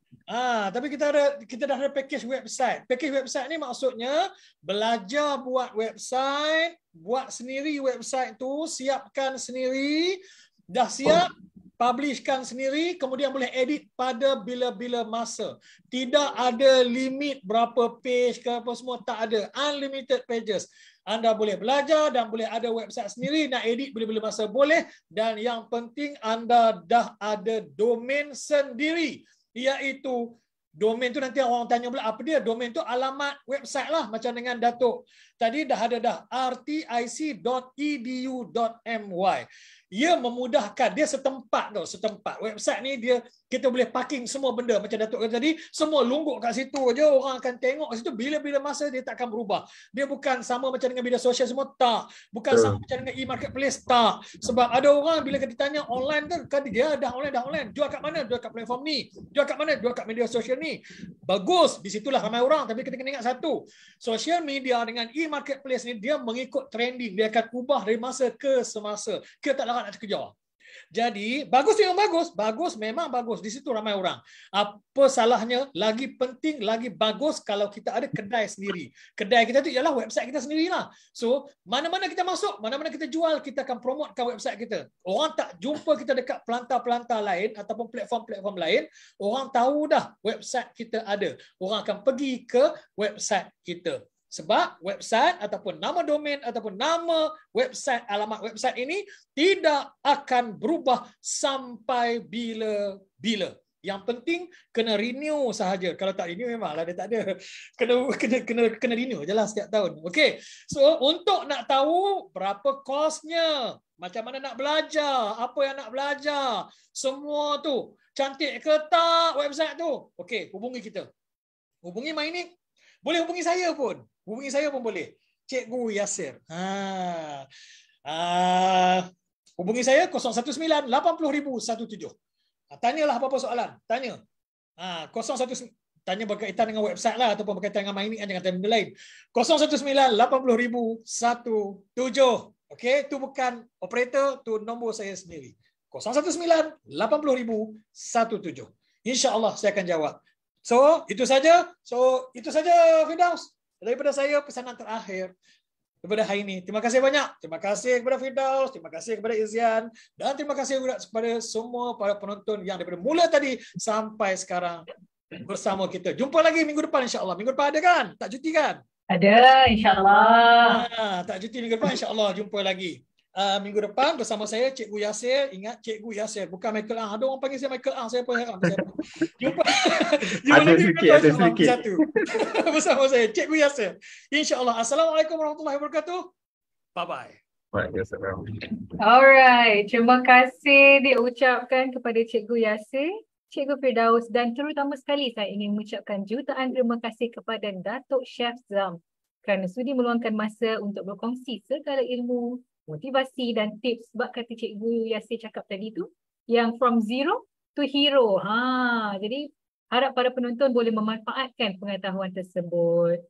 [SPEAKER 3] Tapi kita dah ada package website. Package website ni maksudnya belajar buat website, buat sendiri website tu, siapkan sendiri, dah siap, publishkan sendiri, kemudian boleh edit pada bila-bila masa. Tidak ada limit berapa page ke apa semua, tak ada. Unlimited pages. Anda boleh belajar dan boleh ada website sendiri, nak edit bila-bila masa boleh. Dan yang penting anda dah ada domain sendiri. Iaitu, domain tu nanti orang tanya pula apa dia? Domain tu alamat website lah, macam dengan Datuk. Tadi dah ada rtic.edu.my. ia memudahkan, dia setempat tau, setempat. Website ni dia kita boleh parking semua benda macam Datuk kata tadi, semua lungguk kat situ aja, orang akan tengok kat situ, bila-bila masa dia takkan berubah. Dia bukan sama macam dengan media sosial semua, tak. Bukan sama macam dengan e-marketplace, tak. Sebab ada orang bila kita tanya online kan dia dah online. Jual kat mana? Jual kat platform ni. Jual kat mana? Jual kat media sosial ni. Bagus, di situlah ramai orang, tapi kita kena ingat satu. Social media dengan e-marketplace ni dia mengikut trending, dia akan ubah dari masa ke semasa. Kita tak larat nak terkejar. Jadi, bagus tu yang bagus. Bagus memang bagus. Di situ ramai orang. Apa salahnya? Lagi penting, lagi bagus kalau kita ada kedai sendiri. Kedai kita tu ialah website kita sendirilah. So, mana-mana kita masuk, mana-mana kita jual, kita akan promotekan website kita. Orang tak jumpa kita dekat pelantar-pelantar lain ataupun platform-platform lain, orang tahu dah website kita ada. Orang akan pergi ke website kita. Sebab website ataupun nama domain ataupun nama website, alamat website ini tidak akan berubah sampai bila-bila. Yang penting kena renew sahaja. Kalau tak renew memanglah dia tak ada. Kena renew jelah setiap tahun. Okey. So untuk nak tahu berapa kosnya, macam mana nak belajar, apa yang nak belajar, semua tu cantik ke tak website tu? Okey, hubungi kita. Hubungi Mainik. Boleh hubungi saya pun. Hubungi saya pun boleh. Cikgu Yasir. Hubungi saya 019 80 017. Tanyalah apa-apa soalan. Tanya. 019 tanya berkaitan dengan website lah ataupun berkaitan dengan Mainik, jangan tanya benda lain. 019 80 017. Okey, tu bukan operator, tu nombor saya sendiri. 019 80 017. Insya-Allah saya akan jawab. So, itu saja. Firdaus. Daripada saya pesanan terakhir daripada hari ini. Terima kasih banyak. Terima kasih kepada Firdaus, terima kasih kepada Izyan, dan terima kasih juga kepada semua para penonton yang daripada mula tadi sampai sekarang bersama kita. Jumpa lagi minggu depan insya-Allah. Minggu depan ada kan? Tak cuti kan?
[SPEAKER 1] Ada, insya-Allah.
[SPEAKER 3] Tak cuti minggu depan insya-Allah. Jumpa lagi. Minggu depan bersama saya Cikgu Yasir. Ingat Cikgu Yasir, bukan Michael Ang. Ada orang panggil saya Michael Ang, saya pun heran. Jumpa
[SPEAKER 2] ada sikit.
[SPEAKER 3] bersama saya Cikgu Yasir. Insya-Allah. Assalamualaikum warahmatullahi wabarakatuh. Bye-bye.
[SPEAKER 2] Waalaikumsalam.
[SPEAKER 1] Alright, terima kasih diucapkan kepada Cikgu Yasir, Cikgu Firdaus, dan terutama sekali saya ingin mengucapkan jutaan terima kasih kepada Datuk Chef Zam kerana sudi meluangkan masa untuk berkongsi segala ilmu, motivasi dan tips. Sebab kata Cikgu Yasir cakap tadi tu, yang from zero to hero. Jadi harap para penonton boleh memanfaatkan pengetahuan tersebut.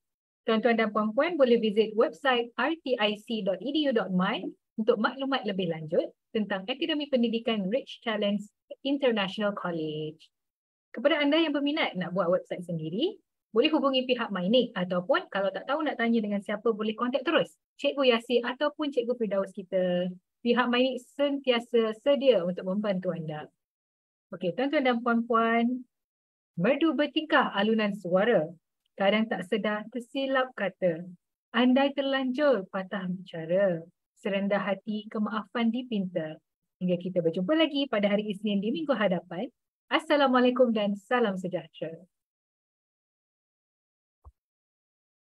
[SPEAKER 1] Tuan-tuan dan puan-puan boleh visit website rtic.edu.my untuk maklumat lebih lanjut tentang Akademi Pendidikan Rich Talents International College. Kepada anda yang berminat nak buat website sendiri, boleh hubungi pihak Mainik ataupun kalau tak tahu nak tanya dengan siapa, boleh kontak terus Cikgu Yasir ataupun Cikgu Firdaus kita. Pihak Mainik sentiasa sedia untuk membantu anda. Okey, tuan-tuan dan puan-puan, merdu bertingkah alunan suara. Kadang tak sedar tersilap kata. Andai terlanjur patah bicara. Serendah hati kemaafan dipinta. Hingga kita berjumpa lagi pada hari Isnin di minggu hadapan. Assalamualaikum dan salam sejahtera.